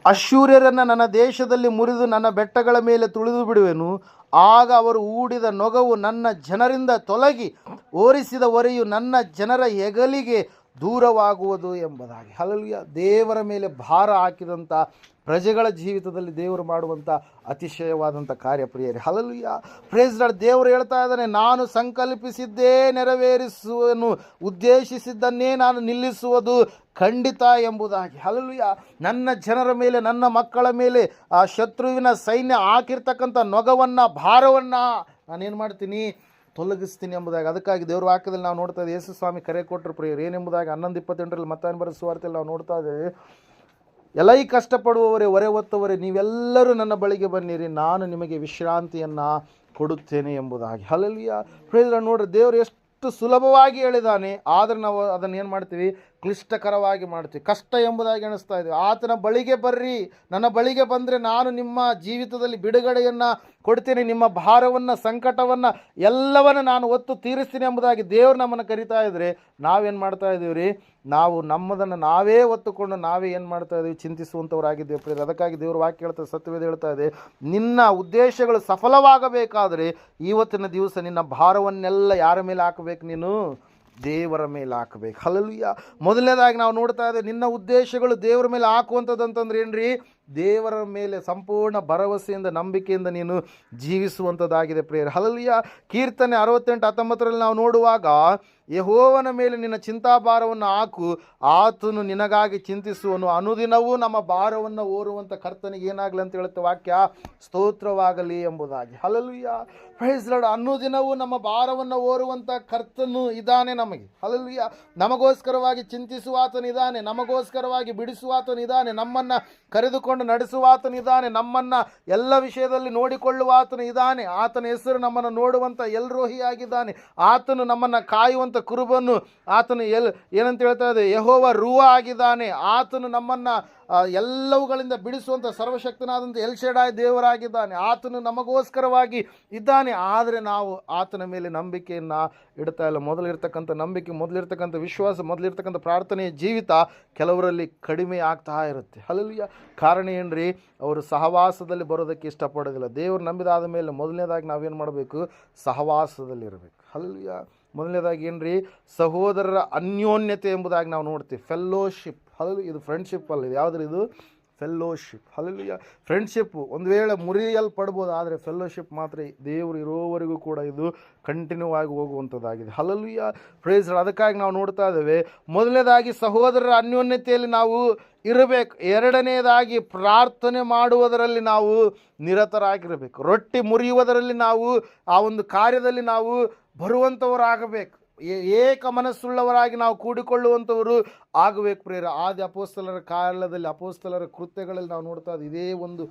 ಅಶ್ಶೂರ್ಯರನ್ನು ನನ್ನ ದೇಶದಲ್ಲಿ ಮುರಿದು ನನ್ನ ಬೆಟ್ಟಗಳ ಮೇಲೆ ತುಳಿದು ಬಿಡುವೆನು. ಆಗ ಅವರು ಹೂಡಿದ ನೊಗವು ನನ್ನ ಜನರಿಂದ ತೊಲಗಿ ಓರಿಸಿದ ಹೊರೆಯು ನನ್ನ ಜನರ ಹೆಗಲಿಗೆ ದೂರವಾಗುವುದು ಎಂಬುದಾಗಿ. ಹಲ್ಲೆಲೂಯಾ. ದೇವರ ಮೇಲೆ ಭಾರ ಹಾಕಿದಂಥ ಪ್ರಜೆಗಳ ಜೀವಿತದಲ್ಲಿ ದೇವರು ಮಾಡುವಂಥ ಅತಿಶಯವಾದಂಥ ಕಾರ್ಯಪ್ರಿಯರೇ. ಹಲ್ಲೆಲೂಯಾ. Praise Lord. ದೇವರು ಹೇಳ್ತಾ ಇದ್ದಾನೆ, ನಾನು ಸಂಕಲ್ಪಿಸಿದ್ದೇ ನೆರವೇರಿಸುವನು, ಉದ್ದೇಶಿಸಿದ್ದನ್ನೇ ನಾನು ನಿಲ್ಲಿಸುವುದು ಖಂಡಿತ ಎಂಬುದಾಗಿ. ಹಲ್ಲೆಲೂಯಾ. ನನ್ನ ಜನರ ಮೇಲೆ, ನನ್ನ ಮಕ್ಕಳ ಮೇಲೆ ಆ ಶತ್ರುವಿನ ಸೈನ್ಯ ಹಾಕಿರ್ತಕ್ಕಂಥ ನೊಗವನ್ನು, ಭಾರವನ್ನು ನಾನೇನು ಮಾಡ್ತೀನಿ? ತೊಲಗಿಸ್ತೀನಿ ಎಂಬುದಾಗಿ. ಅದಕ್ಕಾಗಿ ದೇವ್ರ ವಾಕ್ಯದಲ್ಲಿ ನಾವು ನೋಡ್ತಾ ಇದ್ದೀವಿ, ಯೇಸು ಸ್ವಾಮಿ ಕರೆ ಕೊಟ್ಟರು ಪ್ರಿಯರು ಏನೆಂಬುದಾಗಿ 11:28 ಮತ್ತಾಯನ ಬರೆದ ಸುವಾರ್ತೆಯಲ್ಲಿ ನಾವು ನೋಡ್ತಾ ಇದ್ದೇವೆ, ಎಲೈ ಕಷ್ಟಪಡುವವರೇ, ಹೊರೆ ಹೊತ್ತವರೇ, ನೀವೆಲ್ಲರೂ ನನ್ನ ಬಳಿಗೆ ಬನ್ನಿರಿ, ನಾನು ನಿಮಗೆ ವಿಶ್ರಾಂತಿಯನ್ನು ಕೊಡುತ್ತೇನೆ ಎಂಬುದಾಗಿ. ಹಲ್ಲೆಲೂಯಾ. Praise Lord. ನೋಡ್ರಿ, ದೇವರು ಎಷ್ಟು ಸುಲಭವಾಗಿ ಹೇಳಿದ್ದಾನೆ, ಆದರೆ ನಾವು ಅದನ್ನು ಏನು ಮಾಡ್ತೀವಿ? ಕ್ಲಿಷ್ಟಕರವಾಗಿ ಮಾಡ್ತೀವಿ, ಕಷ್ಟ ಎಂಬುದಾಗಿ ಎಣಿಸ್ತಾ ಇದ್ದೀವಿ. ಆತನ ಬಳಿಗೆ ಬರ್ರಿ, ನನ್ನ ಬಳಿಗೆ ಬಂದರೆ ನಾನು ನಿಮ್ಮ ಜೀವಿತದಲ್ಲಿ ಬಿಡುಗಡೆಯನ್ನು ಕೊಡ್ತೀನಿ, ನಿಮ್ಮ ಭಾರವನ್ನು, ಸಂಕಟವನ್ನು ಎಲ್ಲವನ್ನು ನಾನು ಒತ್ತು ತೀರಿಸ್ತೀನಿ ಎಂಬುದಾಗಿ ದೇವರು ನಮ್ಮನ್ನು ಕರಿತಾ ಇದ್ರೆ ನಾವೇನು ಮಾಡ್ತಾ ಇದ್ದೀವಿ ರೀ? ನಾವು ನಮ್ಮದನ್ನು ನಾವೇ ಒತ್ತುಕೊಂಡು ನಾವೇ ಏನು ಮಾಡ್ತಾ ಇದ್ದೀವಿ? ಚಿಂತಿಸುವಂಥವರಾಗಿದ್ದೇವೆ ಪ್ರಿಯರೇ. ಅದಕ್ಕಾಗಿ ದೇವರು ವಾಕ್ಯ ಹೇಳ್ತಾ, ಸತ್ಯವೇದ ಹೇಳ್ತಾ ಇದೆ, ನಿನ್ನ ಉದ್ದೇಶಗಳು ಸಫಲವಾಗಬೇಕಾದರೆ ಇವತ್ತಿನ ದಿವಸ ನಿನ್ನ ಭಾರವನ್ನೆಲ್ಲ ಯಾರ ಮೇಲೆ ಹಾಕಬೇಕು? ನೀನು ದೇವರ ಮೇಲೆ ಹಾಕಬೇಕು. ಹಲ್ಲೆಲೂಯಾ. ಮೊದಲನೇದಾಗಿ ನಾವು ನೋಡ್ತಾ ಇದ್ದೇವೆ, ನಿನ್ನ ಉದ್ದೇಶಗಳು ದೇವರ ಮೇಲೆ ಹಾಕುವಂಥದ್ದು ಅಂತಂದ್ರೆ ಏನ್ರಿ? ದೇವರ ಮೇಲೆ ಸಂಪೂರ್ಣ ಭರವಸೆಯಿಂದ, ನಂಬಿಕೆಯಿಂದ ನೀನು ಜೀವಿಸುವಂಥದ್ದಾಗಿದೆ ಪ್ರಿಯರೇ. ಹಲ್ಲೆಲೂಯಾ. ಕೀರ್ತನೆ 68:19 ನಾವು ನೋಡುವಾಗ, ಯೆಹೋವನ ಮೇಲೆ ನಿನ್ನ ಚಿಂತಾಭಾರವನ್ನು ಹಾಕು, ಆತನು ನಿನಗಾಗಿ ಚಿಂತಿಸುವನು. ಅನುದಿನವೂ ನಮ್ಮ ಭಾರವನ್ನು ಹೊರುವಂಥ ಕರ್ತನಿಗೆ ಏನಾಗಲಿ ಅಂತ ಹೇಳುತ್ತೆ ವಾಕ್ಯ, ಸ್ತೋತ್ರವಾಗಲಿ ಎಂಬುದಾಗಿ. ಹಲ್ಲೆಲೂಯಾ. Praise lord. ಅನುದಿನವೂ ನಮ್ಮ ಭಾರವನ್ನು ಹೊರುವಂಥ ಕರ್ತನು ಇದ್ದಾನೆ ನಮಗೆ. ಹಲ್ಲೆಲೂಯಾ. ನಮಗೋಸ್ಕರವಾಗಿ ಚಿಂತಿಸುವಾತನಿದ್ದಾನೆ, ನಮಗೋಸ್ಕರವಾಗಿ ಬಿಡಿಸುವಾತನಿದ್ದಾನೆ, ನಮ್ಮನ್ನು ಕರೆದುಕೊಂಡು ನಡೆಸುವಾತನಿದ್ದಾನೆ, ನಮ್ಮನ್ನು ಎಲ್ಲ ವಿಷಯದಲ್ಲಿ ನೋಡಿಕೊಳ್ಳುವಾತನು ಇದ್ದಾನೆ. ಆತನ ಹೆಸರು ನಮ್ಮನ್ನು ನೋಡುವಂಥ ಎಲ್ರೋಹಿಯಾಗಿದ್ದಾನೆ. ಆತನು ನಮ್ಮನ್ನು ಕಾಯುವಂಥ ಕುರುಬನು. ಆತನು ಏನಂತ ಹೇಳ್ತಾ ಇದೆ? ಯೆಹೋವ ರೂಹ ಆಗಿದ್ದಾನೆ. ಆತನು ನಮ್ಮನ್ನು ಎಲ್ಲವುಗಳಿಂದ ಬಿಡಿಸುವಂಥ ಸರ್ವಶಕ್ತನಾದಂಥ ಎಲ್ಶೆಡಾಯ್ ದೇವರಾಗಿದ್ದಾನೆ. ಆತನು ನಮಗೋಸ್ಕರವಾಗಿ ಇದ್ದಾನೆ. ಆದರೆ ನಾವು ಆತನ ಮೇಲೆ ನಂಬಿಕೆಯನ್ನು ಇಡ್ತಾ ಇಲ್ಲ. ಮೊದಲಿರ್ತಕ್ಕಂಥ ನಂಬಿಕೆ, ಮೊದಲಿರ್ತಕ್ಕಂಥ ವಿಶ್ವಾಸ, ಮೊದಲಿರ್ತಕ್ಕಂಥ ಪ್ರಾರ್ಥನೆಯ ಜೀವಿತ ಕೆಲವರಲ್ಲಿ ಕಡಿಮೆ ಆಗ್ತಾ ಇರುತ್ತೆ. ಹಲ್ಲೆಲೂಯಾ. ಕಾರಣ ಏನ್ರಿ? ಅವರು ಸಹವಾಸದಲ್ಲಿ ಬರೋದಕ್ಕೆ ಇಷ್ಟಪಡೋದಿಲ್ಲ. ದೇವರು ನಂಬಿದಾದ ಮೇಲೆ ಮೊದಲನೇದಾಗಿ ನಾವೇನು ಮಾಡಬೇಕು? ಸಹವಾಸದಲ್ಲಿರಬೇಕು. ಹಲ್ಲೆಲೂಯಾ. ಮೊದಲನೇದಾಗಿ ಏನ್ರಿ? ಸಹೋದರರ ಅನ್ಯೋನ್ಯತೆ ಎಂಬುದಾಗಿ ನಾವು ನೋಡ್ತೀವಿ. ಫೆಲ್ಲೋಶಿಪ್. ಹಲ್ಲೆಲೂಯಾ. ಇದು ಫ್ರೆಂಡ್ಶಿಪ್ ಅಲ್ಲ, ಇದು ಯಾವುದ್ರಿ? ಇದು ಫೆಲ್ಲೋಶಿಪ್. ಹಲ್ಲೆಲೂಯಾ. ಫ್ರೆಂಡ್ಶಿಪ್ಪು ಒಂದು ವೇಳೆ ಮುರಿಯಲ್ಪಡ್ಬೋದು, ಆದರೆ ಫೆಲ್ಲೋಶಿಪ್ ಮಾತ್ರ ದೇವರು ಇರೋವರೆಗೂ ಕೂಡ ಇದು ಕಂಟಿನ್ಯೂ ಆಗಿ ಹೋಗುವಂಥದ್ದಾಗಿದೆ. ಹಲ್ಲೆಲೂಯಾ. Praise lord. ಅದಕ್ಕಾಗಿ ನಾವು ನೋಡ್ತಾ ಇದ್ದೇವೆ, ಮೊದಲನೇದಾಗಿ ಸಹೋದರರ ಅನ್ಯೋನ್ಯತೆಯಲ್ಲಿ ನಾವು ಇರಬೇಕು. ಎರಡನೇದಾಗಿ ಪ್ರಾರ್ಥನೆ ಮಾಡುವುದರಲ್ಲಿ ನಾವು ನಿರತರಾಗಿರಬೇಕು. ರೊಟ್ಟಿ ಮುರಿಯುವುದರಲ್ಲಿ ನಾವು ಆ ಒಂದು ಕಾರ್ಯದಲ್ಲಿ ನಾವು ಬರುವಂಥವರಾಗಬೇಕು. ಏಕ ಮನಸ್ಸುಳ್ಳವರಾಗಿ ನಾವು ಕೂಡಿಕೊಳ್ಳುವಂಥವರು ಆಗಬೇಕು ಪ್ರೇರ. ಆದಿ ಅಪೋಸ್ತಲರ ಕಾಲದಲ್ಲಿ ಅಪೋಸ್ತಲರ ಕೃತ್ಯಗಳಲ್ಲಿ ನಾವು ನೋಡ್ತಾ ಇದ್ದೀವಿ ಇದೇ ಒಂದು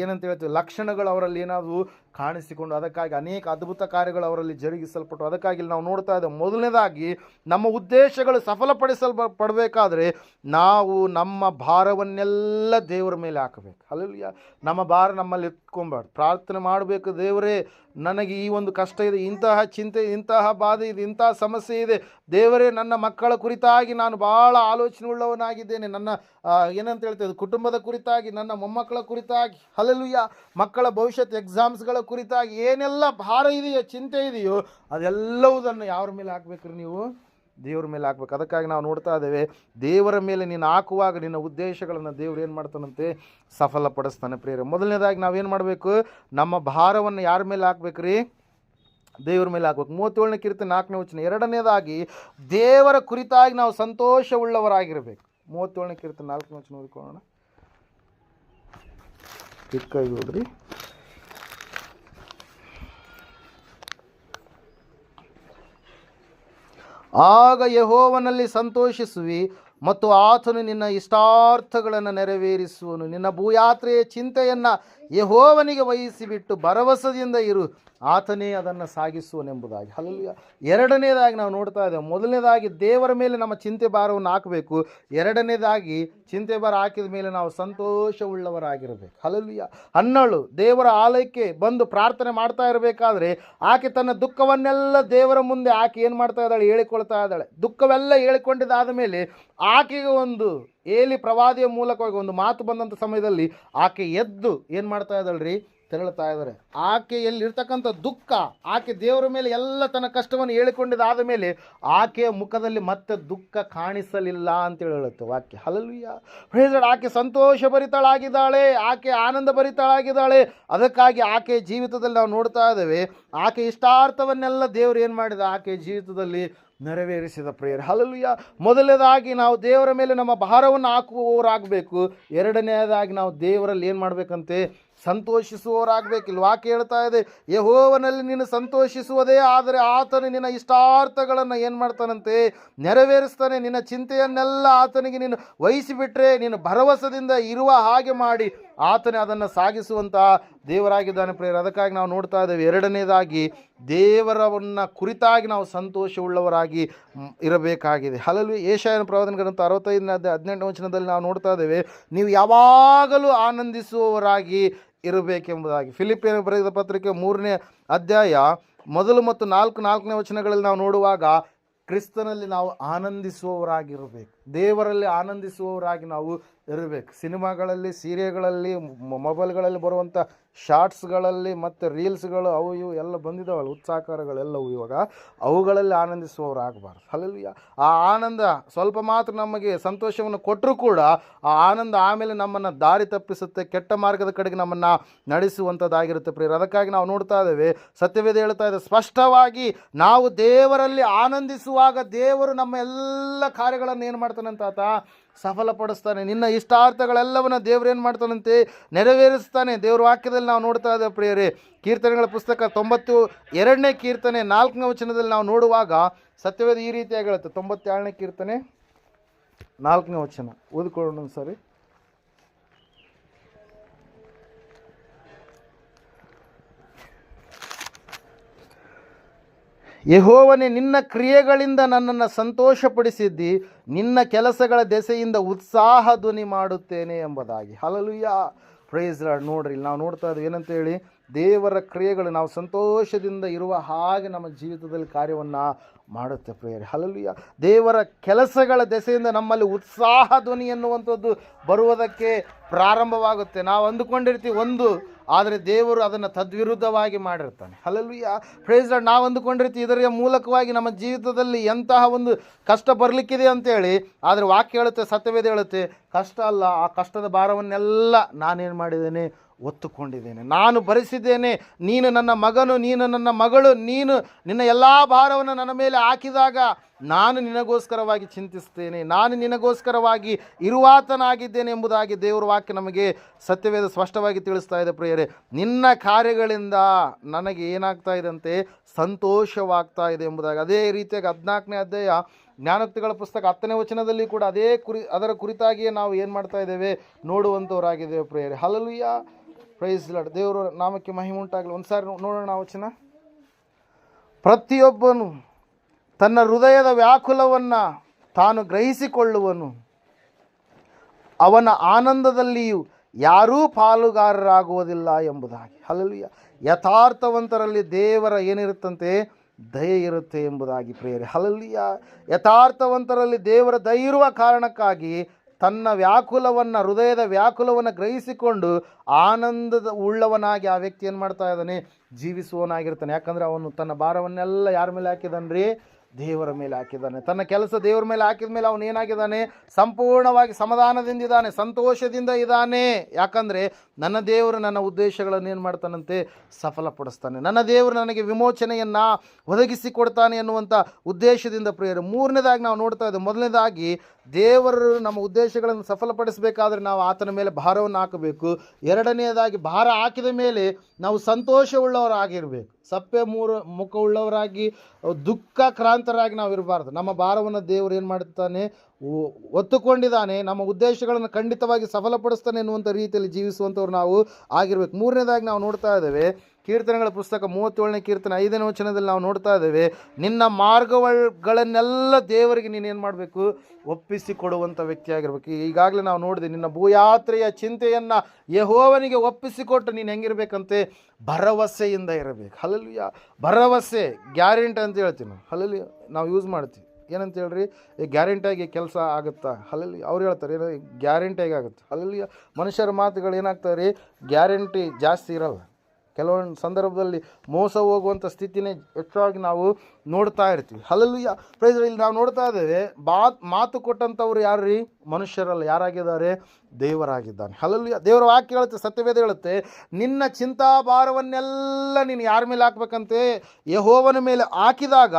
ಏನಂತ ಹೇಳ್ತೀವಿ ಲಕ್ಷಣಗಳು ಅವರಲ್ಲಿ ಏನಾದರೂ ಕಾಣಿಸಿಕೊಂಡು ಅದಕ್ಕಾಗಿ ಅನೇಕ ಅದ್ಭುತ ಕಾರ್ಯಗಳು ಅವರಲ್ಲಿ ಜರುಗಿಸಲ್ಪಟ್ಟು ಅದಕ್ಕಾಗಿ ನಾವು ನೋಡ್ತಾ ಇದ್ದೇವೆ. ಮೊದಲನೇದಾಗಿ ನಮ್ಮ ಉದ್ದೇಶಗಳು ಪಡಬೇಕಾದ್ರೆ ನಾವು ನಮ್ಮ ಭಾರವನ್ನೆಲ್ಲ ದೇವರ ಮೇಲೆ ಹಾಕಬೇಕು. ಹಲ್ಲೆಲೂಯಾ. ನಮ್ಮ ಭಾರ ನಮ್ಮಲ್ಲಿ ಎತ್ಕೊಬಾರ್ದು. ಪ್ರಾರ್ಥನೆ ಮಾಡಬೇಕು, ದೇವರೇ ನನಗೆ ಈ ಒಂದು ಕಷ್ಟ ಇದೆ, ಇಂತಹ ಚಿಂತೆ, ಇಂತಹ ಬಾಧೆ ಇದೆ, ಇಂತಹ ಸಮಸ್ಯೆ ಇದೆ, ದೇವರೇ ನನ್ನ ಮಕ್ಕಳ ಕುರಿತಾಗಿ ನಾನು ಭಾಳ ಆಲೋಚನೆ ಉಳ್ಳವನಾಗಿದ್ದೇನೆ, ನನ್ನ ಏನಂತ ಹೇಳ್ತೇವೆ ಕುಟುಂಬದ ಕುರಿತಾಗಿ, ನನ್ನ ಮೊಮ್ಮಕ್ಕಳ ಕುರಿತಾಗಿ, ಹಲ್ಲೆಲೂಯಾ, ಮಕ್ಕಳ ಭವಿಷ್ಯತ್ ಎಕ್ಸಾಮ್ಸ್ಗಳ ಕುರಿತಾಗಿ ಏನೆಲ್ಲ ಭಾರ ಇದೆಯೋ ಚಿಂತೆ ಇದೆಯೋ ಅದೆಲ್ಲವುದನ್ನು ಯಾರ ಮೇಲೆ ಹಾಕ್ಬೇಕ್ರಿ ನೀವು? ದೇವರ ಮೇಲೆ ಹಾಕ್ಬೇಕು. ಅದಕ್ಕಾಗಿ ನಾವು ನೋಡ್ತಾ ಇದ್ದೇವೆ ದೇವರ ಮೇಲೆ ನೀನು ಹಾಕುವಾಗ ನಿನ್ನ ಉದ್ದೇಶಗಳನ್ನು ದೇವರು ಏನು ಮಾಡ್ತಾನಂತೆ ಸಫಲಪಡಿಸ್ತಾನೆ ಪ್ರಿಯರೇ. ಮೊದಲನೇದಾಗಿ ನಾವೇನು ಮಾಡಬೇಕು? ನಮ್ಮ ಭಾರವನ್ನು ಯಾರ ಮೇಲೆ ಹಾಕ್ಬೇಕ್ರಿ? ದೇವರ ಮೇಲೆ ಹಾಕ್ಬೇಕು. 37ನೇ ಕೀರ್ತನೆ 4ನೇ ವಚನ. ಎರಡನೇದಾಗಿ ದೇವರ ಕುರಿತಾಗಿ ನಾವು ಸಂತೋಷವುಳ್ಳವರಾಗಿರಬೇಕು. 37ನೇ ಕೀರ್ತನೆ 4ನೇ ವಚನ ಓದಿಕೊಳ್ಳೋಣ. ಚಿಕ್ಕಾಗಿ ಹೋದ್ರಿ. ಆಗ ಯೆಹೋವನಲ್ಲಿ ಸಂತೋಷಿಸುವಿ ಮತ್ತು ಆತನು ನಿನ್ನ ಇಷ್ಟಾರ್ಥಗಳನ್ನು ನೆರವೇರಿಸುವನು. ನಿನ್ನ ಭೂಯಾತ್ರೆಯ ಚಿಂತೆಯನ್ನು ಯೆಹೋವನಿಗೆ ವಹಿಸಿಬಿಟ್ಟು ಭರವಸೆಯಿಂದ ಇರು, ಆತನೇ ಅದನ್ನು ಸಾಗಿಸುವನೆಂಬುದಾಗಿ. ಹಲ್ಲೆಲೂಯಾ. ಎರಡನೇದಾಗಿ ನಾವು ನೋಡ್ತಾ ಇದ್ದೇವೆ, ಮೊದಲನೇದಾಗಿ ದೇವರ ಮೇಲೆ ನಮ್ಮ ಚಿಂತೆ ಭಾರವನ್ನು ಹಾಕಬೇಕು. ಎರಡನೇದಾಗಿ ಚಿಂತೆ ಭಾರ ಹಾಕಿದ ಮೇಲೆ ನಾವು ಸಂತೋಷವುಳ್ಳವರಾಗಿರಬೇಕು. ಹಲ್ಲೆಲೂಯಾ. ಹನ್ನಳು ದೇವರ ಆಲಯಕ್ಕೆ ಬಂದು ಪ್ರಾರ್ಥನೆ ಮಾಡ್ತಾ ಇರಬೇಕಾದ್ರೆ ಆಕೆ ತನ್ನ ದುಃಖವನ್ನೆಲ್ಲ ದೇವರ ಮುಂದೆ ಆಕೆ ಏನು ಮಾಡ್ತಾ ಇದ್ದಾಳೆ? ಹೇಳಿಕೊಳ್ತಾ ಇದ್ದಾಳೆ. ದುಃಖವೆಲ್ಲ ಹೇಳಿಕೊಂಡಿದ್ದಾದ ಮೇಲೆ ಆಕೆಗೆ ಒಂದು ಏಲಿ ಪ್ರವಾದಿಯ ಮೂಲಕವಾಗಿ ಒಂದು ಮಾತು ಬಂದಂಥ ಸಮಯದಲ್ಲಿ ಆಕೆ ಎದ್ದು ಏನು ಮಾಡ್ತಾ ಇದ್ದಾಳ್ರಿ? ತೆರಳುತ್ತಾ ಇದ್ದಾರೆ. ಆಕೆಯಲ್ಲಿರ್ತಕ್ಕಂಥ ದುಃಖ, ಆಕೆ ದೇವರ ಮೇಲೆ ಎಲ್ಲ ತನ್ನ ಕಷ್ಟವನ್ನು ಹೇಳಿಕೊಂಡಿದ್ದಾದ ಮೇಲೆ ಆಕೆಯ ಮುಖದಲ್ಲಿ ಮತ್ತೆ ದುಃಖ ಕಾಣಿಸಲಿಲ್ಲ ಅಂತೇಳಿ ಹೇಳುತ್ತೆ ವಾಕ್ಯ. ಹಲ್ಲೆಲೂಯಾ. ಆಕೆ ಸಂತೋಷ ಭರಿತಳಾಗಿದ್ದಾಳೆ, ಆಕೆ ಆನಂದ ಭರಿತಳಾಗಿದ್ದಾಳೆ. ಅದಕ್ಕಾಗಿ ಆಕೆಯ ಜೀವಿತದಲ್ಲಿ ನಾವು ನೋಡ್ತಾ ಇದ್ದೇವೆ ಆಕೆ ಇಷ್ಟಾರ್ಥವನ್ನೆಲ್ಲ ದೇವರು ಏನು ಮಾಡಿದ? ಆಕೆಯ ಜೀವಿತದಲ್ಲಿ ನೆರವೇರಿಸಿದ ಪ್ರೇಯರ್. ಹಲ್ಲೆಲೂಯಾ. ಮೊದಲನೇದಾಗಿ ನಾವು ದೇವರ ಮೇಲೆ ನಮ್ಮ ಭಾರವನ್ನು ಹಾಕುವವರಾಗಬೇಕು. ಎರಡನೇದಾಗಿ ನಾವು ದೇವರಲ್ಲಿ ಏನು ಮಾಡಬೇಕಂತೆ? ಸಂತೋಷಿಸುವವರಾಗಬೇಕು. ಇಲ್ಲಿ ವಾಕ್ಯ ಹೇಳ್ತಾ ಇದೆ, ಯೆಹೋವನಲ್ಲಿ ನೀನು ಸಂತೋಷಿಸುವುದೇ ಆದರೆ ಆತನು ನಿನ್ನ ಇಷ್ಟಾರ್ಥಗಳನ್ನು ಏನು ಮಾಡ್ತಾನಂತೆ? ನೆರವೇರಿಸ್ತಾನೆ. ನಿನ್ನ ಚಿಂತೆಯನ್ನೆಲ್ಲ ಆತನಿಗೆ ನೀನು ವಹಿಸಿಬಿಟ್ರೆ ನೀನು ಭರವಸೆಯಿಂದ ಇರುವ ಹಾಗೆ ಮಾಡಿ ಆತನೇ ಅದನ್ನು ಸಾಗಿಸುವಂಥ ದೇವರಾಗಿದ್ದಾನೆ ಪ್ರೇಯರ್. ಅದಕ್ಕಾಗಿ ನಾವು ನೋಡ್ತಾ ಇದ್ದೇವೆ ಎರಡನೇದಾಗಿ ದೇವರವನ್ನು ಕುರಿತಾಗಿ ನಾವು ಸಂತೋಷವುಳ್ಳವರಾಗಿ ಇರಬೇಕಾಗಿದೆ. ಹಲ್ಲೆಲೂಯಾ. ಯೆಶಾಯನ ಪ್ರವಾದನ ಗ್ರಂಥ 65:18 ವಚನದಲ್ಲಿ ನಾವು ನೋಡ್ತಾ ಇದ್ದೇವೆ, ನೀವು ಯಾವಾಗಲೂ ಆನಂದಿಸುವವರಾಗಿ ಇರಬೇಕೆಂಬುದಾಗಿ. ಫಿಲಿಪ್ಪಿಯರಿಗೆ ಬರೆದ ಪತ್ರಿಕೆ 3ನೇ ಅಧ್ಯಾಯ 1 ಮತ್ತು 4ನೇ ವಚನಗಳಲ್ಲಿ ನಾವು ನೋಡುವಾಗ ಕ್ರಿಸ್ತನಲ್ಲಿ ನಾವು ಆನಂದಿಸುವವರಾಗಿರಬೇಕು. ದೇವರಲ್ಲಿ ಆನಂದಿಸುವವರಾಗಿ ನಾವು ಇರಬೇಕು. ಸಿನಿಮಾಗಳಲ್ಲಿ, ಸೀರಿಯಲ್ಗಳಲ್ಲಿ, ಮೊಬೈಲ್ಗಳಲ್ಲಿ ಬರುವಂಥ ಶಾರ್ಟ್ಸ್ಗಳಲ್ಲಿ ಮತ್ತು ರೀಲ್ಸ್ಗಳು ಅವು ಇವು ಎಲ್ಲ ಬಂದಿದ್ದಾವಲ್ಲ, ಉತ್ಸಾಹಕಾರಗಳೆಲ್ಲವು, ಇವಾಗ ಅವುಗಳಲ್ಲಿ ಆನಂದಿಸುವವರಾಗಬಾರ್ದು. ಹಲ್ಲೆಲೂಯಾ. ಆ ಆನಂದ ಸ್ವಲ್ಪ ಮಾತ್ರ ನಮಗೆ ಸಂತೋಷವನ್ನು ಕೊಟ್ಟರೂ ಕೂಡ ಆ ಆನಂದ ಆಮೇಲೆ ನಮ್ಮನ್ನು ದಾರಿ ತಪ್ಪಿಸುತ್ತೆ, ಕೆಟ್ಟ ಮಾರ್ಗದ ಕಡೆಗೆ ನಮ್ಮನ್ನು ನಡೆಸುವಂಥದ್ದಾಗಿರುತ್ತೆ ಪ್ರಿಯರೇ. ಅದಕ್ಕಾಗಿ ನಾವು ನೋಡ್ತಾ ಇದ್ದೇವೆ, ಸತ್ಯವೇದ ಹೇಳ್ತಾ ಇದೆ ಸ್ಪಷ್ಟವಾಗಿ, ನಾವು ದೇವರಲ್ಲಿ ಆನಂದಿಸುವಾಗ ದೇವರು ನಮ್ಮ ಎಲ್ಲ ಕಾರ್ಯಗಳನ್ನು ಏನು ಮಾಡ್ತಾನಂತ? ಆತ ಸಫಲಪಡಿಸ್ತಾನೆ. ನಿನ್ನ ಇಷ್ಟಾರ್ಥಗಳೆಲ್ಲವನ್ನ ದೇವರು ಏನು ಮಾಡ್ತಾನಂತೆ? ನೆರವೇರಿಸ್ತಾನೆ. ದೇವ್ರ ವಾಕ್ಯದಲ್ಲಿ ನಾವು ನೋಡ್ತಾ ಇದ್ದೇವೆ ಪ್ರಿಯರೇ. ಕೀರ್ತನೆಗಳ ಪುಸ್ತಕ 92ನೇ ಕೀರ್ತನೆ 4ನೇ ವಚನದಲ್ಲಿ ನಾವು ನೋಡುವಾಗ ಸತ್ಯವೇದ ಈ ರೀತಿಯಾಗಿ ಹೇಳುತ್ತೆ. 92ನೇ ಕೀರ್ತನೆ 4ನೇ ವಚನ ಓದಿಕೊಳ್ಳೋಣ ಸರಿ. ಯೆಹೋವನೇ, ನಿನ್ನ ಕ್ರಿಯೆಗಳಿಂದ ನನ್ನನ್ನು ಸಂತೋಷಪಡಿಸಿದ್ದಿ, ನಿನ್ನ ಕೆಲಸಗಳ ದೆಸೆಯಿಂದ ಉತ್ಸಾಹ ಧ್ವನಿ ಮಾಡುತ್ತೇನೆ ಎಂಬುದಾಗಿ. ಹಲ್ಲೆಲೂಯಾ. Praise Lord. ನೋಡ್ರಿ, ನಾವು ನೋಡ್ತಾ ಇದ್ದೀವಿ ಏನಂತ ಹೇಳಿ, ದೇವರ ಕ್ರಿಯೆಗಳು ನಾವು ಸಂತೋಷದಿಂದ ಇರುವ ಹಾಗೆ ನಮ್ಮ ಜೀವಿತದಲ್ಲಿ ಕಾರ್ಯವನ್ನು ಮಾಡುತ್ತೆ ಪ್ರಿಯರೇ. ಹಲ್ಲೆಲೂಯಾ. ದೇವರ ಕೆಲಸಗಳ ದೆಸೆಯಿಂದ ನಮ್ಮಲ್ಲಿ ಉತ್ಸಾಹ ಧ್ವನಿ ಎನ್ನುವಂಥದ್ದು ಬರುವುದಕ್ಕೆ ಪ್ರಾರಂಭವಾಗುತ್ತೆ. ನಾವು ಅಂದುಕೊಂಡಿರ್ತೀವಿ ಒಂದು, ಆದರೆ ದೇವರು ಅದನ್ನು ತದ್ವಿರುದ್ಧವಾಗಿ ಮಾಡಿರ್ತಾನೆ. ಹಲ್ಲೆಲೂಯಾ. Praise Lord. ನಾವು ಅಂದುಕೊಂಡಿರ್ತೀವಿ ಇದರ ಮೂಲಕವಾಗಿ ನಮ್ಮ ಜೀವಿತದಲ್ಲಿ ಎಂತಹ ಒಂದು ಕಷ್ಟ ಬರಲಿಕ್ಕಿದೆ ಅಂತೇಳಿ, ಆದರೆ ವಾಕ್ಯ ಹೇಳುತ್ತೆ, ಸತ್ಯವೇದ ಹೇಳುತ್ತೆ, ಕಷ್ಟ ಅಲ್ಲ, ಆ ಕಷ್ಟದ ಭಾರವನ್ನೆಲ್ಲ ನಾನೇನು ಮಾಡಿದ್ದೇನೆ, ಒತ್ತುಕೊಂಡಿದ್ದೇನೆ, ನಾನು ಭರಿಸಿದ್ದೇನೆ. ನೀನು ನನ್ನ ಮಗನು, ನೀನು ನನ್ನ ಮಗಳು, ನೀನು ನಿನ್ನ ಎಲ್ಲ ಭಾರವನ್ನು ನನ್ನ ಮೇಲೆ ಹಾಕಿದಾಗ ನಾನು ನಿನಗೋಸ್ಕರವಾಗಿ ಚಿಂತಿಸ್ತೇನೆ, ನಾನು ನಿನಗೋಸ್ಕರವಾಗಿ ಇರುವಾತನಾಗಿದ್ದೇನೆ ಎಂಬುದಾಗಿ ದೇವರ ವಾಕ್ಯ ನಮಗೆ ಸತ್ಯವೇದ ಸ್ಪಷ್ಟವಾಗಿ ತಿಳಿಸ್ತಾ ಇದೆ. ಪ್ರಿಯರೇ, ನಿನ್ನ ಕಾರ್ಯಗಳಿಂದ ನನಗೆ ಏನಾಗ್ತಾ ಇದಂತೆ, ಸಂತೋಷವಾಗ್ತಾ ಇದೆ ಎಂಬುದಾಗಿ. ಅದೇ ರೀತಿಯಾಗಿ 14ನೇ ಅಧ್ಯಾಯ ಜ್ಞಾನೋಕ್ತಿಗಳ ಪುಸ್ತಕ 10ನೇ ವಚನದಲ್ಲಿ ಕೂಡ ಅದರ ಕುರಿತಾಗಿಯೇ ನಾವು ಏನು ಮಾಡ್ತಾ ಇದ್ದೇವೆ, ನೋಡುವಂಥವರಾಗಿದ್ದೇವೆ. ಪ್ರಿಯರೇ, ಹಲ್ಲೆಲೂಯಾ, ಪ್ರೈಸ್ ಲಾರ್ಡ್. ದೇವರ ನಾಮಕ್ಕೆ ಮಹಿಮೆ ಉಂಟಾಗಲಿ. ಒಂದು ಸಾರಿ ನೋಡೋಣ ವಚನ. ಪ್ರತಿಯೊಬ್ಬನು ತನ್ನ ಹೃದಯದ ವ್ಯಾಕುಲವನ್ನು ತಾನು ಗ್ರಹಿಸಿಕೊಳ್ಳುವನು, ಅವನ ಆನಂದದಲ್ಲಿಯೂ ಯಾರೂ ಪಾಲುಗಾರರಾಗುವುದಿಲ್ಲ ಎಂಬುದಾಗಿ. ಹಲ್ಲೆಲೂಯಾ. ಯಥಾರ್ಥವಂತರಲ್ಲಿ ದೇವರ ಏನಿರುತ್ತಂತೆ, ದಯೆ ಇರುತ್ತೆ ಎಂಬುದಾಗಿ. ಪ್ರಿಯರೇ, ಹಲ್ಲೆಲೂಯಾ. ಯಥಾರ್ಥವಂತರಲ್ಲಿ ದೇವರ ದಯೆ ಇರುವ ಕಾರಣಕ್ಕಾಗಿ ತನ್ನ ವ್ಯಾಕುಲವನ್ನು, ಹೃದಯದ ವ್ಯಾಕುಲವನ್ನು ಗ್ರಹಿಸಿಕೊಂಡು ಆನಂದದ ಉಳ್ಳವನಾಗಿ ಆ ವ್ಯಕ್ತಿ ಏನು ಮಾಡ್ತಾ ಇದ್ದಾನೆ, ಜೀವಿಸುವವನಾಗಿರ್ತಾನೆ. ಯಾಕಂದರೆ ಅವನು ತನ್ನ ಭಾರವನ್ನೆಲ್ಲ ಯಾರ ಮೇಲೆ ಹಾಕಿದಾನ್ರಿ, ದೇವರ ಮೇಲೆ ಹಾಕಿದ್ದಾನೆ. ತನ್ನ ಕೆಲಸ ದೇವರ ಮೇಲೆ ಹಾಕಿದ ಮೇಲೆ ಅವನು ಏನಾಗಿದ್ದಾನೆ, ಸಂಪೂರ್ಣವಾಗಿ ಸಮಾಧಾನದಿಂದಿದ್ದಾನೆ, ಸಂತೋಷದಿಂದ ಇದ್ದಾನೆ. ಯಾಕಂದರೆ ನನ್ನ ದೇವರು ನನ್ನ ಉದ್ದೇಶಗಳನ್ನು ಏನು ಮಾಡ್ತಾನಂತೆ, ಸಫಲಪಡಿಸ್ತಾನೆ. ನನ್ನ ದೇವರು ನನಗೆ ವಿಮೋಚನೆಯನ್ನು ಒದಗಿಸಿಕೊಡ್ತಾನೆ ಎನ್ನುವಂಥ ಉದ್ದೇಶದಿಂದ. ಪ್ರಿಯರು, ಮೂರನೇದಾಗಿ ನಾವು ನೋಡ್ತಾ ಇದ್ದೇವೆ, ಮೊದಲನೇದಾಗಿ ದೇವರು ನಮ್ಮ ಉದ್ದೇಶಗಳನ್ನು ಸಫಲಪಡಿಸಬೇಕಾದ್ರೆ ನಾವು ಆತನ ಮೇಲೆ ಭಾರವನ್ನು ಹಾಕಬೇಕು. ಎರಡನೆಯದಾಗಿ ಭಾರ ಹಾಕಿದ ಮೇಲೆ ನಾವು ಸಂತೋಷವುಳ್ಳವರಾಗಿರಬೇಕು. ಸಪ್ಪೆ ಮುಖವುಳ್ಳವರಾಗಿ ದುಃಖಕ್ರಾಂತರಾಗಿ ನಾವು ಇರಬಾರ್ದು. ನಮ್ಮ ಭಾರವನ್ನು ದೇವರು ಏನು ಮಾಡ್ತಾನೆ, ಒತ್ತುಕೊಂಡಿದ್ದಾನೆ, ನಮ್ಮ ಉದ್ದೇಶಗಳನ್ನು ಖಂಡಿತವಾಗಿ ಸಫಲಪಡಿಸ್ತಾನೆ ಎನ್ನುವಂಥ ರೀತಿಯಲ್ಲಿ ಜೀವಿಸುವಂಥವ್ರು ನಾವು ಆಗಿರ್ಬೇಕು. ಮೂರನೇದಾಗಿ ನಾವು ನೋಡ್ತಾ ಇದ್ದೇವೆ, ಕೀರ್ತನೆಗಳ ಪುಸ್ತಕ 37ನೇ ಕೀರ್ತನೆ 5ನೇ ವಚನದಲ್ಲಿ ನಾವು ನೋಡ್ತಾ ಇದ್ದೇವೆ, ನಿನ್ನ ಮಾರ್ಗಗಳನ್ನೆಲ್ಲ ದೇವರಿಗೆ ನೀನೇನು ಮಾಡಬೇಕು, ಒಪ್ಪಿಸಿಕೊಡುವಂಥ ವ್ಯಕ್ತಿಯಾಗಿರ್ಬೇಕು. ಈಗಾಗಲೇ ನಾವು ನೋಡಿದೆ, ನಿನ್ನ ಭೂಯಾತ್ರೆಯ ಚಿಂತೆಯನ್ನು ಯೆಹೋವನಿಗೆ ಒಪ್ಪಿಸಿಕೊಟ್ಟು ನೀನು ಹೆಂಗಿರ್ಬೇಕಂತೆ, ಭರವಸೆಯಿಂದ ಇರಬೇಕು. ಹಲ್ಲೆಲೂಯಾ. ಭರವಸೆ, ಗ್ಯಾರಂಟಿ ಅಂತ ಹೇಳ್ತೀವಿ ನಾವು. ಹಲ್ಲೆಲೂಯಾ ನಾವು ಯೂಸ್ ಮಾಡ್ತೀವಿ. ಏನಂತ ಹೇಳ್ರಿ, ಗ್ಯಾರಂಟಿಯಾಗಿ ಕೆಲಸ ಆಗುತ್ತಾ? ಹಲ್ಲೆಲೂಯಾ. ಅವ್ರು ಹೇಳ್ತಾರೆ ಏನೋ ಗ್ಯಾರಂಟಿಯಾಗಿ ಆಗುತ್ತೆ. ಹಲ್ಲೆಲೂಯಾ. ಮನುಷ್ಯರ ಮಾತುಗಳು ಏನಾಗ್ತವೆ ರೀ, ಗ್ಯಾರಂಟಿ ಜಾಸ್ತಿ ಇರಲ್ಲ. ಕೆಲವೊಂದು ಸಂದರ್ಭದಲ್ಲಿ ಮೋಸ ಹೋಗುವಂಥ ಸ್ಥಿತಿನೇ ಹೆಚ್ಚಾಗಿ ನಾವು ನೋಡ್ತಾ ಇರ್ತೀವಿ. ಹಲ್ಲೆಲೂಯಾ. ಪ್ರೈಸ್. ಇಲ್ಲಿ ನಾವು ನೋಡ್ತಾ ಇದ್ದೇವೆ, ಮಾತು ಕೊಟ್ಟಂಥವ್ರು ಯಾರು ರೀ, ಮನುಷ್ಯರಲ್ಲ. ಯಾರಾಗಿದ್ದಾರೆ, ದೇವರಾಗಿದ್ದಾನೆ. ಹಲ್ಲೆಲೂಯಾ. ದೇವರ ವಾಕ್ಯ ಹೇಳುತ್ತೆ, ಸತ್ಯವೇದ ಹೇಳುತ್ತೆ, ನಿನ್ನ ಚಿಂತಾಭಾರವನ್ನೆಲ್ಲ ನೀನು ಯಾರ ಮೇಲೆ ಹಾಕ್ಬೇಕಂತೆ, ಯೆಹೋವನ ಮೇಲೆ ಹಾಕಿದಾಗ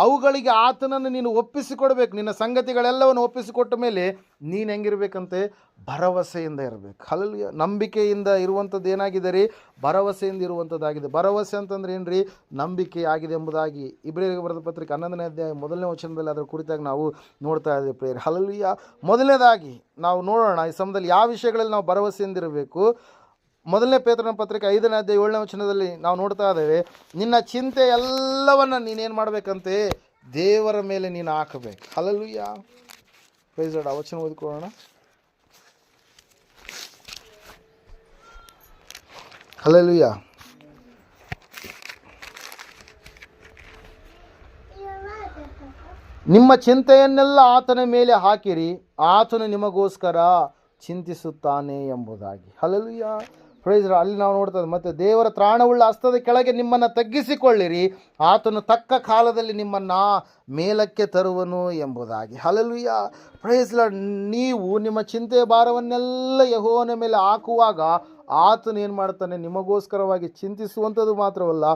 ಅವುಗಳಿಗೆ ಆತನನ್ನು ನೀನು ಒಪ್ಪಿಸಿಕೊಡ್ಬೇಕು. ನಿನ್ನ ಸಂಗತಿಗಳೆಲ್ಲವನ್ನು ಒಪ್ಪಿಸಿಕೊಟ್ಟ ಮೇಲೆ ನೀನು ಹೆಂಗಿರ್ಬೇಕಂತೆ, ಭರವಸೆಯಿಂದ ಇರಬೇಕು. ಹಲ್ಲೆಲೂಯಾ. ನಂಬಿಕೆಯಿಂದ ಇರುವಂಥದ್ದು ಏನಾಗಿದೆ ರೀ, ಭರವಸೆಯಿಂದ ಇರುವಂಥದ್ದಾಗಿದೆ. ಭರವಸೆ ಅಂತಂದ್ರೆ ಏನು ರೀ, ನಂಬಿಕೆ ಆಗಿದೆ ಎಂಬುದಾಗಿ ಇಬ್ರಿಯರಿಗೆ ಬರೆದ ಪತ್ರಿಕೆ 11ನೇ ಅಧ್ಯಾಯ 1ನೇ ವಚನದಲ್ಲಿ ಅದರ ಕುರಿತಾಗಿ ನಾವು ನೋಡ್ತಾ ಇದ್ದೇವೆ. Prayer, hallelujah. ಮೊದಲನೇದಾಗಿ ನಾವು ನೋಡೋಣ ಈ ಸಮಯದಲ್ಲಿ ಯಾವ ವಿಷಯಗಳಲ್ಲಿ ನಾವು ಭರವಸೆಯಿಂದ ಇರಬೇಕು. 1ನೇ ಪೇತ್ರನ ಪತ್ರಿಕೆ 5ನೇ ಅಧ್ಯಾಯ 7ನೇ ವಚನದಲ್ಲಿ ನಾವು ನೋಡ್ತಾ ಇದ್ದೇವೆ, ನಿನ್ನ ಚಿಂತೆ ಎಲ್ಲವನ್ನು ನೀನೇನು ಮಾಡಬೇಕಂತೆ, ದೇವರ ಮೇಲೆ ನೀನು ಹಾಕಬೇಕು. ಹಲ್ಲೆಲೂಯಾ. Praise Lord. ಆ ವಚನ ಓದಿಕೊಳ್ಳೋಣ. ಹಲ್ಲೆಲೂಯಾ. ನಿಮ್ಮ ಚಿಂತೆಯನ್ನೆಲ್ಲ ಆತನ ಮೇಲೆ ಹಾಕಿರಿ, ಆತನು ನಿಮಗೋಸ್ಕರ ಚಿಂತಿಸುತ್ತಾನೆ ಎಂಬುದಾಗಿ. ಹಲ್ಲೆಲೂಯಾ. ಪ್ರೈಸ್. ಅಲ್ಲಿ ನಾವು ನೋಡ್ತಾ ಇದ್ದೀವಿ, ಮತ್ತು ದೇವರ ತ್ರಾಣವುಳ್ಳ ಹಸ್ತದ ಕೆಳಗೆ ನಿಮ್ಮನ್ನು ತಗ್ಗಿಸಿಕೊಳ್ಳಿರಿ, ಆತನು ತಕ್ಕ ಕಾಲದಲ್ಲಿ ನಿಮ್ಮನ್ನು ಮೇಲಕ್ಕೆ ತರುವನು ಎಂಬುದಾಗಿ. ಹಲ್ಲೆಲೂಯಾ. Praise Lord. ನೀವು ನಿಮ್ಮ ಚಿಂತೆಯ ಭಾರವನ್ನೆಲ್ಲ ಯೆಹೋವನ ಮೇಲೆ ಹಾಕುವಾಗ ಆತನು ಏನು ಮಾಡ್ತಾನೆ, ನಿಮಗೋಸ್ಕರವಾಗಿ ಚಿಂತಿಸುವಂಥದ್ದು ಮಾತ್ರವಲ್ಲ,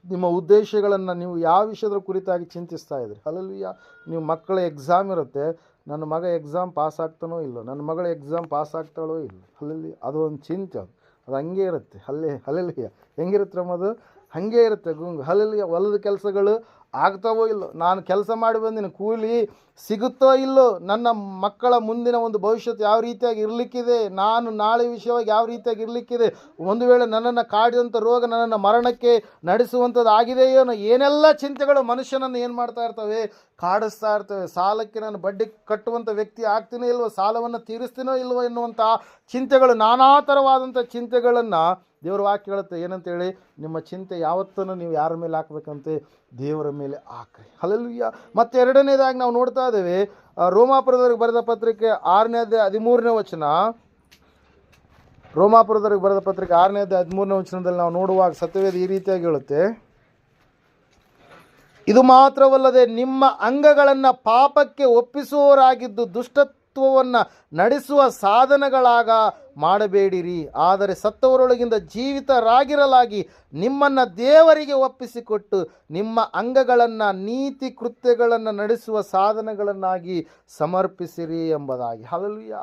ನಿಮ್ಮ ಉದ್ದೇಶಗಳನ್ನು ನೀವು ಯಾವ ವಿಷಯದ ಕುರಿತಾಗಿ ಚಿಂತಿಸ್ತಾ ಇದ್ರಿ. ಹಲ್ಲೆಲೂಯಾ. ನೀವು ಮಕ್ಕಳ ಎಕ್ಸಾಮ್ ಇರುತ್ತೆ, ನನ್ನ ಮಗ ಎಕ್ಸಾಮ್ ಪಾಸ್ ಆಗ್ತಾನೋ ಇಲ್ಲೋ, ನನ್ನ ಮಗಳ ಎಕ್ಸಾಮ್ ಪಾಸ್ ಆಗ್ತಾಳೋ ಇಲ್ಲ. ಹಲ್ಲೆಲೂಯಾ. ಅದು ಒಂದು ಚಿಂತೆ, ಅದು ಹಂಗೆ ಇರುತ್ತೆ. ಹಲ್ಲೆಲೂಯಾ. ಹೆಂಗಿರುತ್ತೆ ಅದು, ಹಾಗೆ ಇರುತ್ತೆ ಗುಂಗು. ಹಲ್ಲೆಲೂಯಾ. ಹೊಲದ ಕೆಲಸಗಳು ಆಗ್ತಾವೋ ಇಲ್ಲೋ, ನಾನು ಕೆಲಸ ಮಾಡಿ ಬಂದಿನ ಕೂಲಿ ಸಿಗುತ್ತೋ ಇಲ್ಲೋ, ನನ್ನ ಮಕ್ಕಳ ಮುಂದಿನ ಒಂದು ಭವಿಷ್ಯತ್ತು ಯಾವ ರೀತಿಯಾಗಿ ಇರಲಿಕ್ಕಿದೆ, ನಾನು ನಾಳೆ ವಿಷಯವಾಗಿ ಯಾವ ರೀತಿಯಾಗಿ ಇರಲಿಕ್ಕಿದೆ, ಒಂದು ವೇಳೆ ನನ್ನನ್ನು ಕಾಡಿದಂಥ ರೋಗ ನನ್ನನ್ನು ಮರಣಕ್ಕೆ ನಡೆಸುವಂಥದ್ದು ಆಗಿದೆಯೋ, ಏನೆಲ್ಲ ಚಿಂತೆಗಳು ಮನುಷ್ಯನನ್ನು ಏನು ಮಾಡ್ತಾ ಇರ್ತವೆ, ಕಾಡಿಸ್ತಾ ಇರ್ತವೆ. ಸಾಲಕ್ಕೆ ನಾನು ಬಡ್ಡಿ ಕಟ್ಟುವಂಥ ವ್ಯಕ್ತಿ ಆಗ್ತೀನೋ ಇಲ್ವೋ, ಸಾಲವನ್ನು ತೀರಿಸ್ತೀನೋ ಇಲ್ವೋ ಎನ್ನುವಂಥ ಚಿಂತೆಗಳು, ನಾನಾ ಥರವಾದಂಥ ಚಿಂತೆಗಳನ್ನು ದೇವರ ವಾಕ್ಯ ಹೇಳುತ್ತೆ. ಏನಂತೇಳಿ, ನಿಮ್ಮ ಚಿಂತೆ ಯಾವತ್ತೂ ನೀವು ಯಾರ ಮೇಲೆ ಹಾಕಬೇಕಂತೆ, ದೇವರ ಮೇಲೆ ಹಾಕ್ರಿ. ಹಲ್ಲೆಲೂಯಾ. ಮತ್ತು ಎರಡನೇದಾಗಿ ನಾವು ನೋಡ್ತಾ ಇದ್ದೇವೆ, ರೋಮಾಪುರದವರಿಗೆ ಬರೆದ ಪತ್ರಿಕೆ 6ನೇ ಅಧ್ಯಾಯ 13ನೇ ವಚನ. ರೋಮಾಪುರದವರಿಗೆ ಬರೆದ ಪತ್ರಿಕೆ 6ನೇ ಅಧ್ಯಾಯ 13ನೇ ವಚನದಲ್ಲಿ ನಾವು ನೋಡುವಾಗ ಸತ್ಯವೇದ ಈ ರೀತಿಯಾಗಿ ಹೇಳುತ್ತೆ, ಇದು ಮಾತ್ರವಲ್ಲದೆ ನಿಮ್ಮ ಅಂಗಗಳನ್ನು ಪಾಪಕ್ಕೆ ಒಪ್ಪಿಸುವವರಾಗಿದ್ದು ಸತ್ವವನ್ನು ನಡೆಸುವ ಸಾಧನಗಳಾಗ ಮಾಡಬೇಡಿರಿ, ಆದರೆ ಸತ್ತವರೊಳಗಿಂದ ಜೀವಿತರಾಗಿರಲಾಗಿ ನಿಮ್ಮನ್ನು ದೇವರಿಗೆ ಒಪ್ಪಿಸಿಕೊಟ್ಟು ನಿಮ್ಮ ಅಂಗಗಳನ್ನು ನೀತಿ ಕೃತ್ಯಗಳನ್ನು ನಡೆಸುವ ಸಾಧನಗಳನ್ನಾಗಿ ಸಮರ್ಪಿಸಿರಿ ಎಂಬುದಾಗಿ. ಹಲ್ಲೆಲೂಯಾ.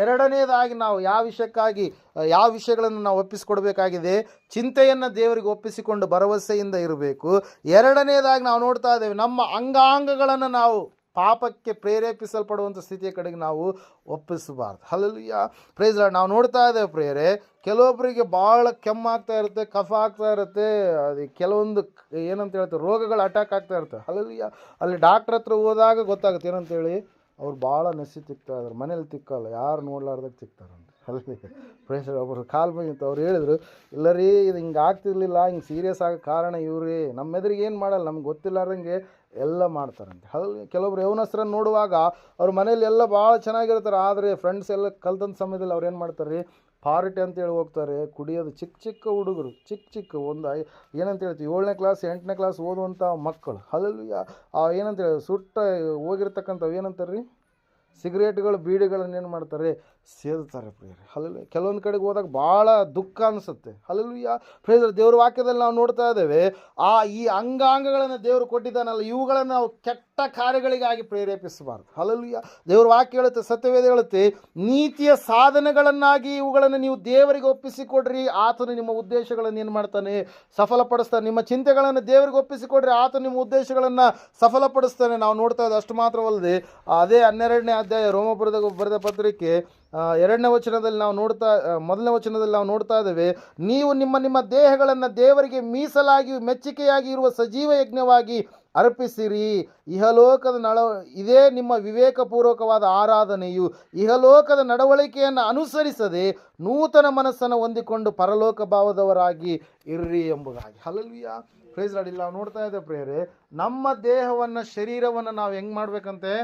ಎರಡನೇದಾಗಿ ನಾವು ಯಾವ ವಿಷಯಗಳನ್ನು ನಾವು ಒಪ್ಪಿಸಿಕೊಡ್ಬೇಕಾಗಿದೆ? ಚಿಂತೆಯನ್ನು ದೇವರಿಗೆ ಒಪ್ಪಿಸಿಕೊಂಡು ಭರವಸೆಯಿಂದ ಇರಬೇಕು. ಎರಡನೇದಾಗಿ ನಾವು ನೋಡ್ತಾ ಇದ್ದೇವೆ, ನಮ್ಮ ಅಂಗಾಂಗಗಳನ್ನು ನಾವು ಪಾಪಕ್ಕೆ ಪ್ರೇರೇಪಿಸಲ್ಪಡುವಂಥ ಸ್ಥಿತಿಯ ಕಡೆಗೆ ನಾವು ಒಪ್ಪಿಸಬಾರ್ದು. ಹಲ್ಲೆಲೂಯಾ. Praise Lord. ನಾವು ನೋಡ್ತಾ ಇದ್ದೇವೆ ಪ್ರಿಯರೇ, ಕೆಲವೊಬ್ಬರಿಗೆ ಭಾಳ ಕೆಮ್ಮಾಗ್ತಾ ಇರುತ್ತೆ, ಕಫ ಆಗ್ತಾ ಇರುತ್ತೆ, ಅದು ಕೆಲವೊಂದು ಏನಂತ ಹೇಳ್ತಾರೆ ರೋಗಗಳು ಅಟ್ಯಾಕ್ ಆಗ್ತಾ ಇರ್ತವೆ. ಹಲ್ಲೆಲೂಯಾ. ಅಲ್ಲಿ ಡಾಕ್ಟ್ರ್ ಹತ್ರ ಹೋದಾಗ ಗೊತ್ತಾಗುತ್ತೆ ಏನಂತೇಳಿ, ಅವ್ರು ಭಾಳ ನೆಸಿ ತಿಕ್ತಾ ಇದ್ದಾರೆ, ಮನೇಲಿ ತಿಕ್ಕಲ್ಲ, ಯಾರು ನೋಡ್ಲಾರ್ದಾಗ ತಿಕ್ತಾರಂತೆ. ಅಲ್ಲಿ ಪ್ರೆಷರ್ ಒಬ್ಬರು ಕಾಲು ಬಂದಿತ್ತು, ಅವ್ರು ಹೇಳಿದ್ರು, ಇಲ್ಲ ರೀ ಇದು ಹಿಂಗೆ ಆಗ್ತಿರ್ಲಿಲ್ಲ, ಹಿಂಗೆ ಸೀರಿಯಸ್ ಆಗೋ ಕಾರಣ ಇವ್ರಿ, ನಮ್ಮ ಎದುರಿಗೆ ಏನು ಮಾಡಲ್ಲ, ನಮ್ಗೆ ಗೊತ್ತಿಲ್ಲಾರ್ದಂಗೆ ಎಲ್ಲ ಮಾಡ್ತಾರಂತೆ. ಅಲ್ಲಿ ಕೆಲವೊಬ್ರು ಯೌವನಸ್ಥರನ್ನು ನೋಡುವಾಗ ಅವ್ರ ಮನೇಲಿ ಎಲ್ಲ ಭಾಳ ಚೆನ್ನಾಗಿರ್ತಾರೆ, ಆದರೆ ಫ್ರೆಂಡ್ಸ್ ಎಲ್ಲ ಕಲ್ತಂಥ ಸಮಯದಲ್ಲಿ ಅವ್ರು ಏನು ಮಾಡ್ತಾರೆ ರೀ, ಪಾರ್ಟಿ ಅಂತೇಳಿ ಹೋಗ್ತಾರೆ, ಕುಡಿಯೋದು. ಚಿಕ್ಕ ಹುಡುಗರು, ಚಿಕ್ಕ ಒಂದು ಏನಂತ ಹೇಳ್ತೀವಿ 7ನೇ ಕ್ಲಾಸ್ 8ನೇ ಕ್ಲಾಸ್ ಓದುವಂಥ ಮಕ್ಕಳು. ಹಲ್ಲೆಲೂಯಾ. ಏನಂತ ಹೇಳಿ ಸುಟ್ಟ ಹೋಗಿರ್ತಕ್ಕಂಥವು ಏನಂತಾರೆ ರೀ, ಸಿಗರೇಟ್ಗಳು ಬೀಡಿಗಳನ್ನ ಏನು ಮಾಡ್ತಾರೆ, ಸೇದುತ್ತಾರೆ ಪ್ರಿಯರೇ. ಹಲ್ಲೆಲೂಯಾ. ಕೆಲವೊಂದು ಕಡೆಗೆ ಹೋದಾಗ ಭಾಳ ದುಃಖ ಅನಿಸುತ್ತೆ. ಹಲ್ಲೆಲೂಯಾ. ಪ್ರಿಯರೇ, ದೇವ್ರ ವಾಕ್ಯದಲ್ಲಿ ನಾವು ನೋಡ್ತಾ ಇದ್ದೇವೆ, ಈ ಅಂಗಾಂಗಗಳನ್ನು ದೇವರು ಕೊಟ್ಟಿದ್ದಾನಲ್ಲ, ಇವುಗಳನ್ನು ನಾವು ಕೆಟ್ಟ ಕಾರ್ಯಗಳಿಗಾಗಿ ಪ್ರೇರೇಪಿಸಬಾರ್ದು. ಹಲ್ಲೆಲೂಯಾ. ದೇವ್ರ ವಾಕ್ಯ ಹೇಳುತ್ತೆ, ಸತ್ಯವೇದ ಹೇಳುತ್ತೆ, ನೀತಿಯ ಸಾಧನಗಳನ್ನಾಗಿ ಇವುಗಳನ್ನು ನೀವು ದೇವರಿಗೆ ಒಪ್ಪಿಸಿಕೊಡ್ರಿ, ಆತನು ನಿಮ್ಮ ಉದ್ದೇಶಗಳನ್ನು ಏನು ಮಾಡ್ತಾನೆ, ಸಫಲಪಡಿಸ್ತಾನೆ. ನಿಮ್ಮ ಚಿಂತೆಗಳನ್ನು ದೇವರಿಗೆ ಒಪ್ಪಿಸಿಕೊಡ್ರಿ, ಆತನು ನಿಮ್ಮ ಉದ್ದೇಶಗಳನ್ನು ಸಫಲಪಡಿಸ್ತಾನೆ. ನಾವು ನೋಡ್ತಾ ಇದ್ದೇವೆ. ಅಷ್ಟು ಮಾತ್ರವಲ್ಲದೆ ಅದೇ 12ನೇ ಅಧ್ಯಾಯ ರೋಮಪುರದ ಬರೆದ ಪತ್ರಿಕೆ 2ನೇ ವಚನದಲ್ಲಿ ನಾವು ಮೊದಲನೇ ವಚನದಲ್ಲಿ ನಾವು ನೋಡ್ತಾ ಇದ್ದೇವೆ, ನೀವು ನಿಮ್ಮ ದೇಹಗಳನ್ನು ದೇವರಿಗೆ ಮೀಸಲಾಗಿ ಮೆಚ್ಚುಗೆಯಾಗಿ ಇರುವ ಸಜೀವ ಯಜ್ಞವಾಗಿ ಅರ್ಪಿಸಿರಿ. ಇದೇ ನಿಮ್ಮ ವಿವೇಕಪೂರ್ವಕವಾದ ಆರಾಧನೆಯು. ಇಹಲೋಕದ ನಡವಳಿಕೆಯನ್ನು ಅನುಸರಿಸದೆ ನೂತನ ಮನಸ್ಸನ್ನು ಹೊಂದಿಕೊಂಡು ಪರಲೋಕ ಭಾವದವರಾಗಿ ಇರ್ರಿ ಎಂಬುದಾಗಿ. ಹಲ್ಲೆಲೂಯಾ. Praise Lord. ಇಲ್ಲಿ ನಾವು ನೋಡ್ತಾ ಇದ್ದೇವೆ ಪ್ರಿಯರೇ, ನಮ್ಮ ದೇಹವನ್ನು ಶರೀರವನ್ನು ನಾವು ಹೆಂಗೆ ಮಾಡಬೇಕಂತೆ,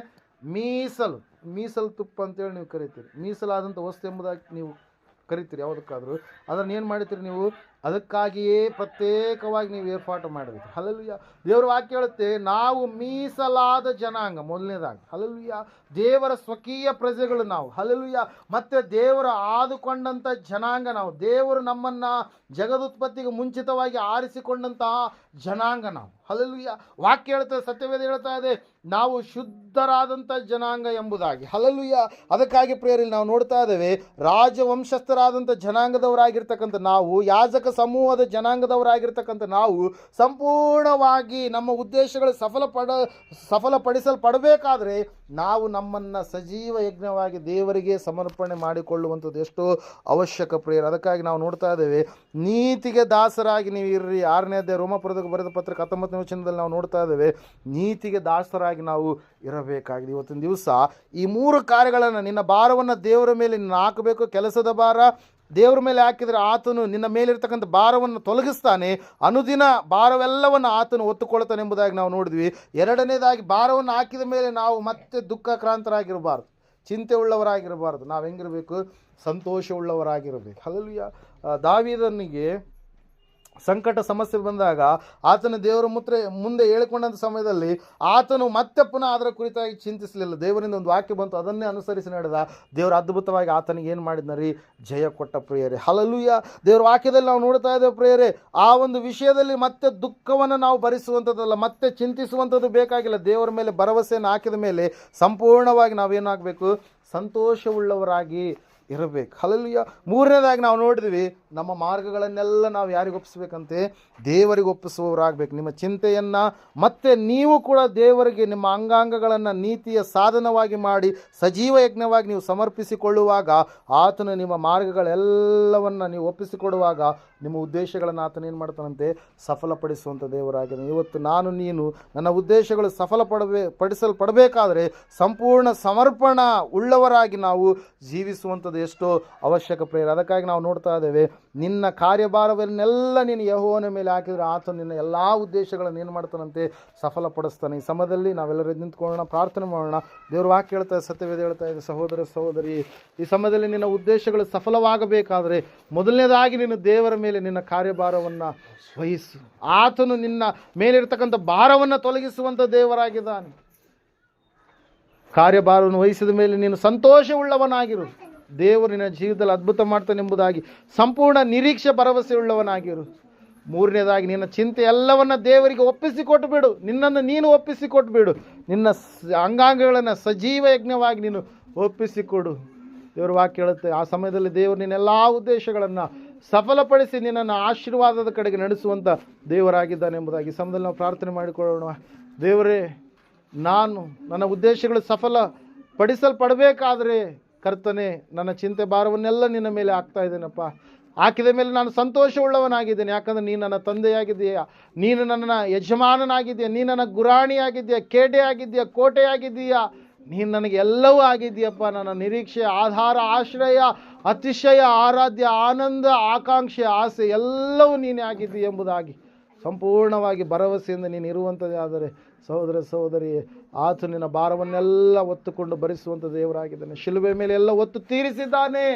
ಮೀಸಲು ತುಪ್ಪ ಅಂತೇಳಿ ನೀವು ಕರಿತೀರಿ, ಮೀಸಲಾದಂಥ ವಸ್ತು ಎಂಬುದಾಗಿ ನೀವು ಕರಿತೀರಿ ಯಾವುದಕ್ಕಾದರೂ. ಅದನ್ನು ಏನು ಮಾಡ್ತೀರಿ ನೀವು, ಅದಕ್ಕಾಗಿಯೇ ಪ್ರತ್ಯೇಕವಾಗಿ ನೀವು ಏರ್ಪಾಟು ಮಾಡಬೇಕು. ಹಲ್ಲೆಲೂಯಾ. ದೇವರ ವಾಕ್ಯ ಹೇಳುತ್ತೆ, ನಾವು ಮೀಸಲಾದ ಜನಾಂಗ. ಮೊದಲನೇದಾಗಿ ಹಲ್ಲೆಲೂಯಾ, ದೇವರ ಸ್ವಕೀಯ ಪ್ರಜೆಗಳು ನಾವು. ಹಲ್ಲೆಲೂಯಾ. ಮತ್ತು ದೇವರ ಆದುಕೊಂಡಂಥ ಜನಾಂಗ ನಾವು. ದೇವರು ನಮ್ಮನ್ನು ಜಗದುತ್ಪತ್ತಿಗೆ ಮುಂಚಿತವಾಗಿ ಆರಿಸಿಕೊಂಡಂತಹ ಜನಾಂಗ ನಾವು. ಹಲ್ಲೆಲೂಯಾ. ವಾಕ್ಯ ಹೇಳ್ತದೆ, ಸತ್ಯವೇದ ಹೇಳ್ತಾ ಇದೆ, ನಾವು ಶುದ್ಧರಾದಂಥ ಜನಾಂಗ ಎಂಬುದಾಗಿ. ಹಲ್ಲೆಲೂಯಾ. ಅದಕ್ಕಾಗಿ ಪ್ರಿಯರಲ್ಲಿ ನಾವು ನೋಡ್ತಾ ಇದ್ದೇವೆ, ರಾಜವಂಶಸ್ಥರಾದಂಥ ಜನಾಂಗದವರಾಗಿರ್ತಕ್ಕಂಥ ನಾವು, ಯಾಜಕ ಸಮೂಹದ ಜನಾಂಗದವರಾಗಿರ್ತಕ್ಕಂಥ ನಾವು ಸಂಪೂರ್ಣವಾಗಿ ನಮ್ಮ ಉದ್ದೇಶಗಳು ಸಫಲಪಡಿಸಲ್ಪಡಬೇಕಾದ್ರೆ ನಾವು ನಮ್ಮನ್ನು ಸಜೀವ ಯಜ್ಞವಾಗಿ ದೇವರಿಗೆ ಸಮರ್ಪಣೆ ಮಾಡಿಕೊಳ್ಳುವಂಥದ್ದು ಎಷ್ಟೋ ಅವಶ್ಯಕ ಪ್ರಿಯರು. ಅದಕ್ಕಾಗಿ ನಾವು ನೋಡ್ತಾ ಇದ್ದೇವೆ, ನೀತಿಗೆ ದಾಸರಾಗಿ ನೀವು ಇರ್ರಿ. 6ನೇ ಅಧ್ಯಾಯ ರೋಮಪುರದಕ್ಕೆ ಬರೆದ ಪತ್ರಿಕೆ 19ನೇ ವಚನದಲ್ಲಿ ನಾವು ನೋಡ್ತಾ ಇದ್ದೇವೆ, ನೀತಿಗೆ ದಾಸರಾಗಿ ನಾವು ಇರಬೇಕಾಗಿದೆ. ಇವತ್ತಿನ ದಿವಸ ಈ 3 ಕಾರ್ಯಗಳನ್ನು, ನಿನ್ನ ಭಾರವನ್ನು ದೇವರ ಮೇಲೆ ನೀನು ಹಾಕಬೇಕು. ಕೆಲಸದ ಭಾರ ದೇವರ ಮೇಲೆ ಹಾಕಿದರೆ ಆತನು ನಿನ್ನ ಮೇಲಿರ್ತಕ್ಕಂಥ ಭಾರವನ್ನು ತೊಲಗಿಸ್ತಾನೆ. ಅನುದಿನ ಭಾರವೆಲ್ಲವನ್ನು ಆತನು ಹೊತ್ತುಕೊಳ್ತಾನೆ ಎಂಬುದಾಗಿ ನಾವು ನೋಡಿದ್ವಿ. ಎರಡನೇದಾಗಿ, ಭಾರವನ್ನು ಹಾಕಿದ ಮೇಲೆ ನಾವು ಮತ್ತೆ ದುಃಖಕ್ರಾಂತರಾಗಿರಬಾರ್ದು, ಚಿಂತೆ ಉಳ್ಳವರಾಗಿರಬಾರ್ದು. ನಾವು ಹೆಂಗಿರಬೇಕು, ಸಂತೋಷವುಳ್ಳವರಾಗಿರಬೇಕು. ಹಲ್ಲೆಲೂಯಾ. ದಾವೀದನಿಗೆ ಸಂಕಟ ಸಮಸ್ಯೆ ಬಂದಾಗ ಆತನ ದೇವರ ಮುಂದೆ ಹೇಳಿಕೊಂಡಂಥ ಸಮಯದಲ್ಲಿ ಆತನು ಮತ್ತೆ ಪುನಃ ಅದರ ಕುರಿತಾಗಿ ಚಿಂತಿಸಲಿಲ್ಲ. ದೇವರಿಂದ ಒಂದು ವಾಕ್ಯ ಬಂತು, ಅದನ್ನೇ ಅನುಸರಿಸಿ ನಡೆದ. ದೇವರು ಅದ್ಭುತವಾಗಿ ಆತನಿಗೆ ಏನು ಮಾಡಿದ್ನರಿ, ಜಯ ಕೊಟ್ಟ ಪ್ರಿಯರೇ. ಹಲ್ಲೆಲೂಯಾ. ದೇವರ ವಾಕ್ಯದಲ್ಲಿ ನಾವು ನೋಡ್ತಾ ಇದ್ದೇವೆ ಪ್ರಿಯರೇ, ಆ ಒಂದು ವಿಷಯದಲ್ಲಿ ಮತ್ತೆ ದುಃಖವನ್ನು ನಾವು ಭರಿಸುವಂಥದ್ದಲ್ಲ, ಮತ್ತೆ ಚಿಂತಿಸುವಂಥದ್ದು ಬೇಕಾಗಿಲ್ಲ. ದೇವರ ಮೇಲೆ ಭರವಸೆಯನ್ನು ಹಾಕಿದ ಮೇಲೆ ಸಂಪೂರ್ಣವಾಗಿ ನಾವೇನಾಗಬೇಕು, ಸಂತೋಷವುಳ್ಳವರಾಗಿ ಇರಬೇಕು. ಹಲ್ಲೆಲೂಯಾ. 3ನೇದಾಗಿ ನಾವು ನೋಡಿದ್ವಿ, ನಮ್ಮ ಮಾರ್ಗಗಳನ್ನೆಲ್ಲ ನಾವು ಯಾರಿಗೆ ಒಪ್ಪಿಸ್ಬೇಕಂತೆ, ದೇವರಿಗೆ ಒಪ್ಪಿಸುವವರಾಗಬೇಕು. ನಿಮ್ಮ ಚಿಂತೆಯನ್ನು ಮತ್ತೆ ನೀವು ಕೂಡ ದೇವರಿಗೆ ನಿಮ್ಮ ಅಂಗಾಂಗಗಳನ್ನು ನೀತಿಯ ಸಾಧನವಾಗಿ ಮಾಡಿ ಸಜೀವ ಯಜ್ಞವಾಗಿ ನೀವು ಸಮರ್ಪಿಸಿಕೊಳ್ಳುವಾಗ ಆತನು ನಿಮ್ಮ ಮಾರ್ಗಗಳೆಲ್ಲವನ್ನು ನೀವು ಒಪ್ಪಿಸಿಕೊಡುವಾಗ ನಿಮ್ಮ ಉದ್ದೇಶಗಳನ್ನು ಆತನ ಏನು ಮಾಡ್ತಾನಂತೆ, ಸಫಲಪಡಿಸುವಂಥ ದೇವರಾಗಿದೆ. ಇವತ್ತು ನಾನು ನೀನು ನನ್ನ ಉದ್ದೇಶಗಳು ಪಡಿಸಲ್ಪಡಬೇಕಾದ್ರೆ ಸಂಪೂರ್ಣ ಸಮರ್ಪಣಾ ಉಳ್ಳವರಾಗಿ ನಾವು ಜೀವಿಸುವಂಥದ್ದು ಎಷ್ಟೋ ಅವಶ್ಯಕ ಪ್ರೇರ. ಅದಕ್ಕಾಗಿ ನಾವು ನೋಡ್ತಾ ಇದ್ದೇವೆ, ನಿನ್ನ ಕಾರ್ಯಭಾರವನ್ನೆಲ್ಲ ನೀನು ಯೆಹೋವನ ಮೇಲೆ ಹಾಕಿದರೆ ಆತನು ನಿನ್ನ ಎಲ್ಲ ಉದ್ದೇಶಗಳನ್ನು ಏನು ಮಾಡ್ತಾನಂತೆ, ಸಫಲಪಡಿಸ್ತಾನೆ. ಈ ಸಮಯದಲ್ಲಿ ನಾವೆಲ್ಲರೂ ನಿಂತ್ಕೊಳ್ಳೋಣ, ಪ್ರಾರ್ಥನೆ ಮಾಡೋಣ. ದೇವ್ರ ವಾಕ್ಯ ಹೇಳ್ತಾ ಇದೆ, ಸತ್ಯವೇದ ಹೇಳ್ತಾ ಇದೆ, ಸಹೋದರ ಸಹೋದರಿ, ಈ ಸಮಯದಲ್ಲಿ ನಿನ್ನ ಉದ್ದೇಶಗಳು ಸಫಲವಾಗಬೇಕಾದರೆ ಮೊದಲನೇದಾಗಿ ನೀನು ದೇವರ ಮೇಲೆ ನಿನ್ನ ಕಾರ್ಯಭಾರವನ್ನು ವಹಿಸು. ಆತನು ನಿನ್ನ ಮೇಲಿರ್ತಕ್ಕಂಥ ಭಾರವನ್ನು ತೊಲಗಿಸುವಂಥ ದೇವರಾಗಿದ್ದಾನೆ. ಕಾರ್ಯಭಾರವನ್ನು ವಹಿಸಿದ ಮೇಲೆ ನೀನು ಸಂತೋಷವುಳ್ಳವನಾಗಿರು. ದೇವರು ನಿನ್ನ ಜೀವಿತದಲ್ಲಿ ಅದ್ಭುತ ಮಾಡ್ತಾನೆಂಬುದಾಗಿ ಸಂಪೂರ್ಣ ನಿರೀಕ್ಷೆ ಭರವಸೆ ಉಳ್ಳವನಾಗಿರು. ಮೂರನೇದಾಗಿ ನಿನ್ನ ಚಿಂತೆ ಎಲ್ಲವನ್ನ ದೇವರಿಗೆ ಒಪ್ಪಿಸಿಕೊಟ್ಟು ಬಿಡು. ನಿನ್ನನ್ನು ನೀನು ಒಪ್ಪಿಸಿಕೊಟ್ಟು ಬಿಡು. ನಿನ್ನ ಅಂಗಾಂಗಗಳನ್ನು ಸಜೀವ ಯಜ್ಞವಾಗಿ ನೀನು ಒಪ್ಪಿಸಿಕೊಡು. ದೇವರ ವಾಕ್ಯ ಹೇಳುತ್ತೆ, ಆ ಸಮಯದಲ್ಲಿ ದೇವರು ನಿನ್ನೆಲ್ಲ ಉದ್ದೇಶಗಳನ್ನು ಸಫಲಪಡಿಸಿ ನಿನ್ನನ್ನು ಆಶೀರ್ವಾದದ ಕಡೆಗೆ ನಡೆಸುವಂಥ ದೇವರಾಗಿದ್ದಾನೆ ಎಂಬುದಾಗಿ ಸಮಯದಲ್ಲಿ ನಾವು ಪ್ರಾರ್ಥನೆ ಮಾಡಿಕೊಳ್ಳೋಣ. ದೇವರೇ, ನಾನು ನನ್ನ ಉದ್ದೇಶಗಳು ಸಫಲಪಡಿಸಲ್ಪಡಬೇಕಾದರೆ ಕರ್ತನೆ, ನನ್ನ ಚಿಂತೆ ಭಾರವನ್ನೆಲ್ಲ ನಿನ್ನ ಮೇಲೆ ಹಾಕ್ತಾ ಇದ್ದೇನಪ್ಪ. ಹಾಕಿದ ಮೇಲೆ ನಾನು ಸಂತೋಷವುಳ್ಳವನಾಗಿದ್ದೇನೆ. ಯಾಕಂದರೆ ನೀನು ನನ್ನ ತಂದೆಯಾಗಿದ್ದೀಯಾ, ನೀನು ನನ್ನ ಯಜಮಾನನಾಗಿದ್ದೀಯಾ, ನೀನು ನನ್ನ ಗುರಾಣಿಯಾಗಿದ್ದೀಯಾ, ಕೇಟೆ ಆಗಿದ್ದೀಯಾ, ಕೋಟೆಯಾಗಿದ್ದೀಯಾ, ನೀನು ನನಗೆ ಎಲ್ಲವೂ ಆಗಿದ್ದೀಯಪ್ಪ. ನನ್ನ ನಿರೀಕ್ಷೆ, ಆಧಾರ, ಆಶ್ರಯ, ಅತಿಶಯ, ಆರಾಧ್ಯ, ಆನಂದ, ಆಕಾಂಕ್ಷೆ, ಆಸೆ ಎಲ್ಲವೂ ನೀನೇ ಆಗಿದ್ದೀಯ ಎಂಬುದಾಗಿ ಸಂಪೂರ್ಣವಾಗಿ ಭರವಸೆಯಿಂದ ನೀನು ಇರುವಂಥದ್ದೇ ಆದರೆ ಸಹೋದರ ಸಹೋದರಿ, ಆತ ನಿನ್ನ ಭಾರವನ್ನೆಲ್ಲ ಹೊತ್ತುಕೊಂಡು ಭರಿಸುವಂಥ ದೇವರಾಗಿದ್ದಾನೆ. ಶಿಲುಬೆ ಮೇಲೆ ಎಲ್ಲ ಹೊತ್ತು ತೀರಿಸಿದ್ದಾನೆ.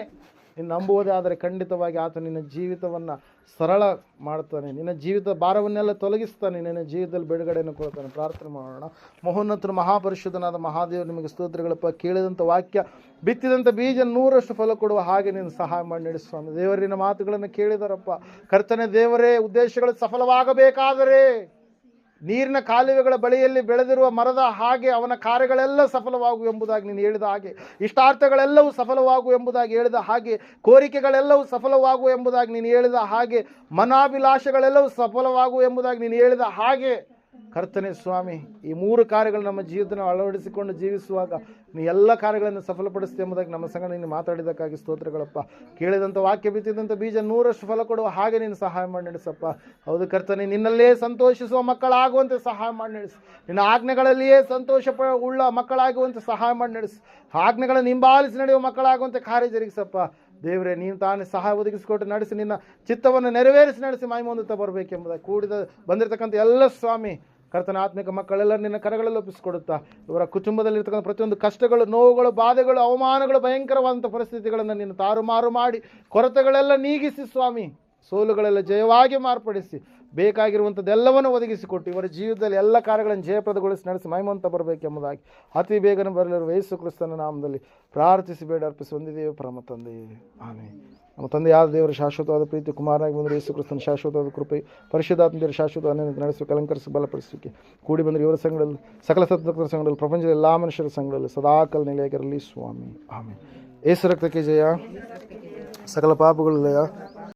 ನೀನು ನಂಬುವುದೇ ಆದರೆ ಖಂಡಿತವಾಗಿ ಆತ ನಿನ್ನ ಜೀವಿತವನ್ನು ಸರಳ ಮಾಡ್ತಾನೆ, ನಿನ್ನ ಜೀವಿತ ಭಾರವನ್ನೆಲ್ಲ ತೊಲಗಿಸ್ತಾನೆ, ನಿನ್ನ ಜೀವಿತದಲ್ಲಿ ಬಿಡುಗಡೆಯನ್ನು ಕೊಡ್ತಾನೆ. ಪ್ರಾರ್ಥನೆ ಮಾಡೋಣ. ಮಹೋನ್ನತರು ಮಹಾಪರಿಶುದ್ಧನಾದ ಮಹಾದೇವರು, ನಿಮಗೆ ಸ್ತೋತ್ರಗಳಪ್ಪ. ಕೇಳಿದಂಥ ವಾಕ್ಯ, ಬಿತ್ತಿದಂಥ ಬೀಜ 100ರಷ್ಟು ಫಲ ಕೊಡುವ ಹಾಗೆ ನೀನು ಸಹಾಯ ಮಾಡಿ ನಡೆಸುವ ದೇವರಿನ ಮಾತುಗಳನ್ನು ಕೇಳಿದಾರಪ್ಪ. ಕರ್ತನೆ ದೇವರೇ, ಉದ್ದೇಶಗಳು ಸಫಲವಾಗಬೇಕಾದರೆ ನೀರಿನ ಕಾಲುವೆಗಳ ಬಳಿಯಲ್ಲಿ ಬೆಳೆದಿರುವ ಮರದ ಹಾಗೆ ಅವನ ಕಾರ್ಯಗಳೆಲ್ಲ ಸಫಲವಾಗುವ ಎಂಬುದಾಗಿ ನೀನು ಹೇಳಿದ ಹಾಗೆ, ಇಷ್ಟಾರ್ಥಗಳೆಲ್ಲವೂ ಸಫಲವಾಗುವ ಎಂಬುದಾಗಿ ಹೇಳಿದ ಹಾಗೆ, ಕೋರಿಕೆಗಳೆಲ್ಲವೂ ಸಫಲವಾಗುವ ಎಂಬುದಾಗಿ ನೀನು ಹೇಳಿದ ಹಾಗೆ, ಮನಾಭಿಲಾಷೆಗಳೆಲ್ಲವೂ ಸಫಲವಾಗುವ ಎಂಬುದಾಗಿ ನೀನು ಹೇಳಿದ ಹಾಗೆ ಕರ್ತನೆ ಸ್ವಾಮಿ, ಈ 3 ಕಾರ್ಯಗಳು ನಮ್ಮ ಜೀವಿತನ ಅಳವಡಿಸಿಕೊಂಡು ಜೀವಿಸುವಾಗ ನೀ ಎಲ್ಲ ಕಾರ್ಯಗಳನ್ನು ಸಫಲಪಡಿಸ್ತೆ ಎಂಬುದಾಗಿ ನಮ್ಮ ಸಂಗಡ ನೀನು ಮಾತಾಡಿದ್ದಕ್ಕಾಗಿ ಸ್ತೋತ್ರಗಳಪ್ಪ. ಕೇಳಿದಂಥ ವಾಕ್ಯ, ಬಿತ್ತಿದಂಥ ಬೀಜ 100ರಷ್ಟು ಫಲ ಕೊಡುವ ಹಾಗೆ ನೀನು ಸಹಾಯ ಮಾಡಿ ನಡೆಸಪ್ಪ. ಹೌದು ಕರ್ತನೆ, ನಿನ್ನಲ್ಲೇ ಸಂತೋಷಿಸುವ ಮಕ್ಕಳಾಗುವಂತೆ ಸಹಾಯ ಮಾಡಿ ನಡೆಸು. ನಿನ್ನ ಆಜ್ಞೆಗಳಲ್ಲಿಯೇ ಸಂತೋಷ ಉಳ್ಳ ಮಕ್ಕಳಾಗುವಂತೆ ಸಹಾಯ ಮಾಡಿ ನಡೆಸು. ಆಜ್ಞೆಗಳನ್ನು ಹಿಂಬಾಲಿಸಿ ನಡೆಯುವ ಮಕ್ಕಳಾಗುವಂತೆ ಕಾರ್ಯ ಜರುಗಿಸಪ್ಪ. ದೇವರೇ, ನೀನು ತಾನೇ ಸಹಾಯ ಒದಗಿಸಿಕೊಟ್ಟು ನಡೆಸಿ, ನಿನ್ನ ಚಿತ್ತವನ್ನು ನೆರವೇರಿಸಿ ನಡೆಸಿ ಮಹಿಮೆ ಹೊಂದುತ್ತಾ ಬರಬೇಕೆಂಬುದಾಗಿ ಕೂಡಿದ ಬಂದಿರತಕ್ಕಂಥ ಎಲ್ಲ ಸ್ವಾಮಿ ಕರ್ತನ ಆತ್ಮಿಕ ಮಕ್ಕಳೆಲ್ಲ ನಿನ್ನ ಕರಗಳಲ್ಲಿ ಒಪ್ಪಿಸಿಕೊಡುತ್ತಾ, ಇವರ ಕುಟುಂಬದಲ್ಲಿರ್ತಕ್ಕಂಥ ಪ್ರತಿಯೊಂದು ಕಷ್ಟಗಳು, ನೋವುಗಳು, ಬಾಧೆಗಳು, ಅವಮಾನಗಳು, ಭಯಂಕರವಾದಂಥ ಪರಿಸ್ಥಿತಿಗಳನ್ನು ನೀನು ತಾರುಮಾರು ಮಾಡಿ ಕೊರತೆಗಳೆಲ್ಲ ನೀಗಿಸಿ ಸ್ವಾಮಿ, ಸೋಲುಗಳೆಲ್ಲ ಜಯವಾಗಿ ಮಾರ್ಪಡಿಸಿ ಬೇಕಾಗಿರುವಂಥದ್ದೆಲ್ಲವನ್ನು ಒದಗಿಸಿಕೊಟ್ಟು ಇವರ ಜೀವಿತದಲ್ಲಿ ಎಲ್ಲ ಕಾರ್ಯಗಳನ್ನು ಜಯಪ್ರದಗೊಳಿಸಿ ನಡೆಸಿ ಮಹಿಮಂತ ಬರಬೇಕೆಂಬುದಾಗಿ ಅತಿ ಬೇಗನೆ ಬರಲಿರುವ ಯೇಸು ಕ್ರಿಸ್ತನ ನಾಮದಲ್ಲಿ ಪ್ರಾರ್ಥಿಸಿ ಬೇಡ ಅರ್ಪಿಸಿ ಹೊಂದಿದ್ದೇವೆ ಪರಮ ತಂದೆಯೇ, ಆಮೆನ್. ನಮ್ಮ ತಂದೆಯಾದ ದೇವರ ಶಾಶ್ವತವಾದ ಪ್ರೀತಿ, ಕುಮಾರನಾಗಿ ಬಂದರೆ ಯೇಸು ಕ್ರಿಸ್ತನ ಶಾಶ್ವತವಾದ ಕೃಪೆ, ಪರಿಶುದ್ಧಾತ್ಮದೇವರ ಶಾಶ್ವತ ಅನ್ಯತೆ ನಡೆಸಿ ಕಲಂಕರಿಸಿ ಬಲಪಡಿಸಲಿಕ್ಕೆ ಕೂಡಿ ಬಂದರೆ ಇವರ ಸಂಘದಲ್ಲಿ, ಸಕಲ ಸತ್ತರ ಸಂಘದಲ್ಲಿ, ಪ್ರಪಂಚದ ಎಲ್ಲ ಮನುಷ್ಯರ ಸಂಘದಲ್ಲಿ ಸದಾಕಾಲ ನೆಲೆಯಾಗಿರಲಿ ಸ್ವಾಮಿ, ಆಮೆನ್. ಯೇಸು ರಕ್ತಕ್ಕೆ ಜಯ, ಸಕಲ ಪಾಪಗಳು ಲಯ.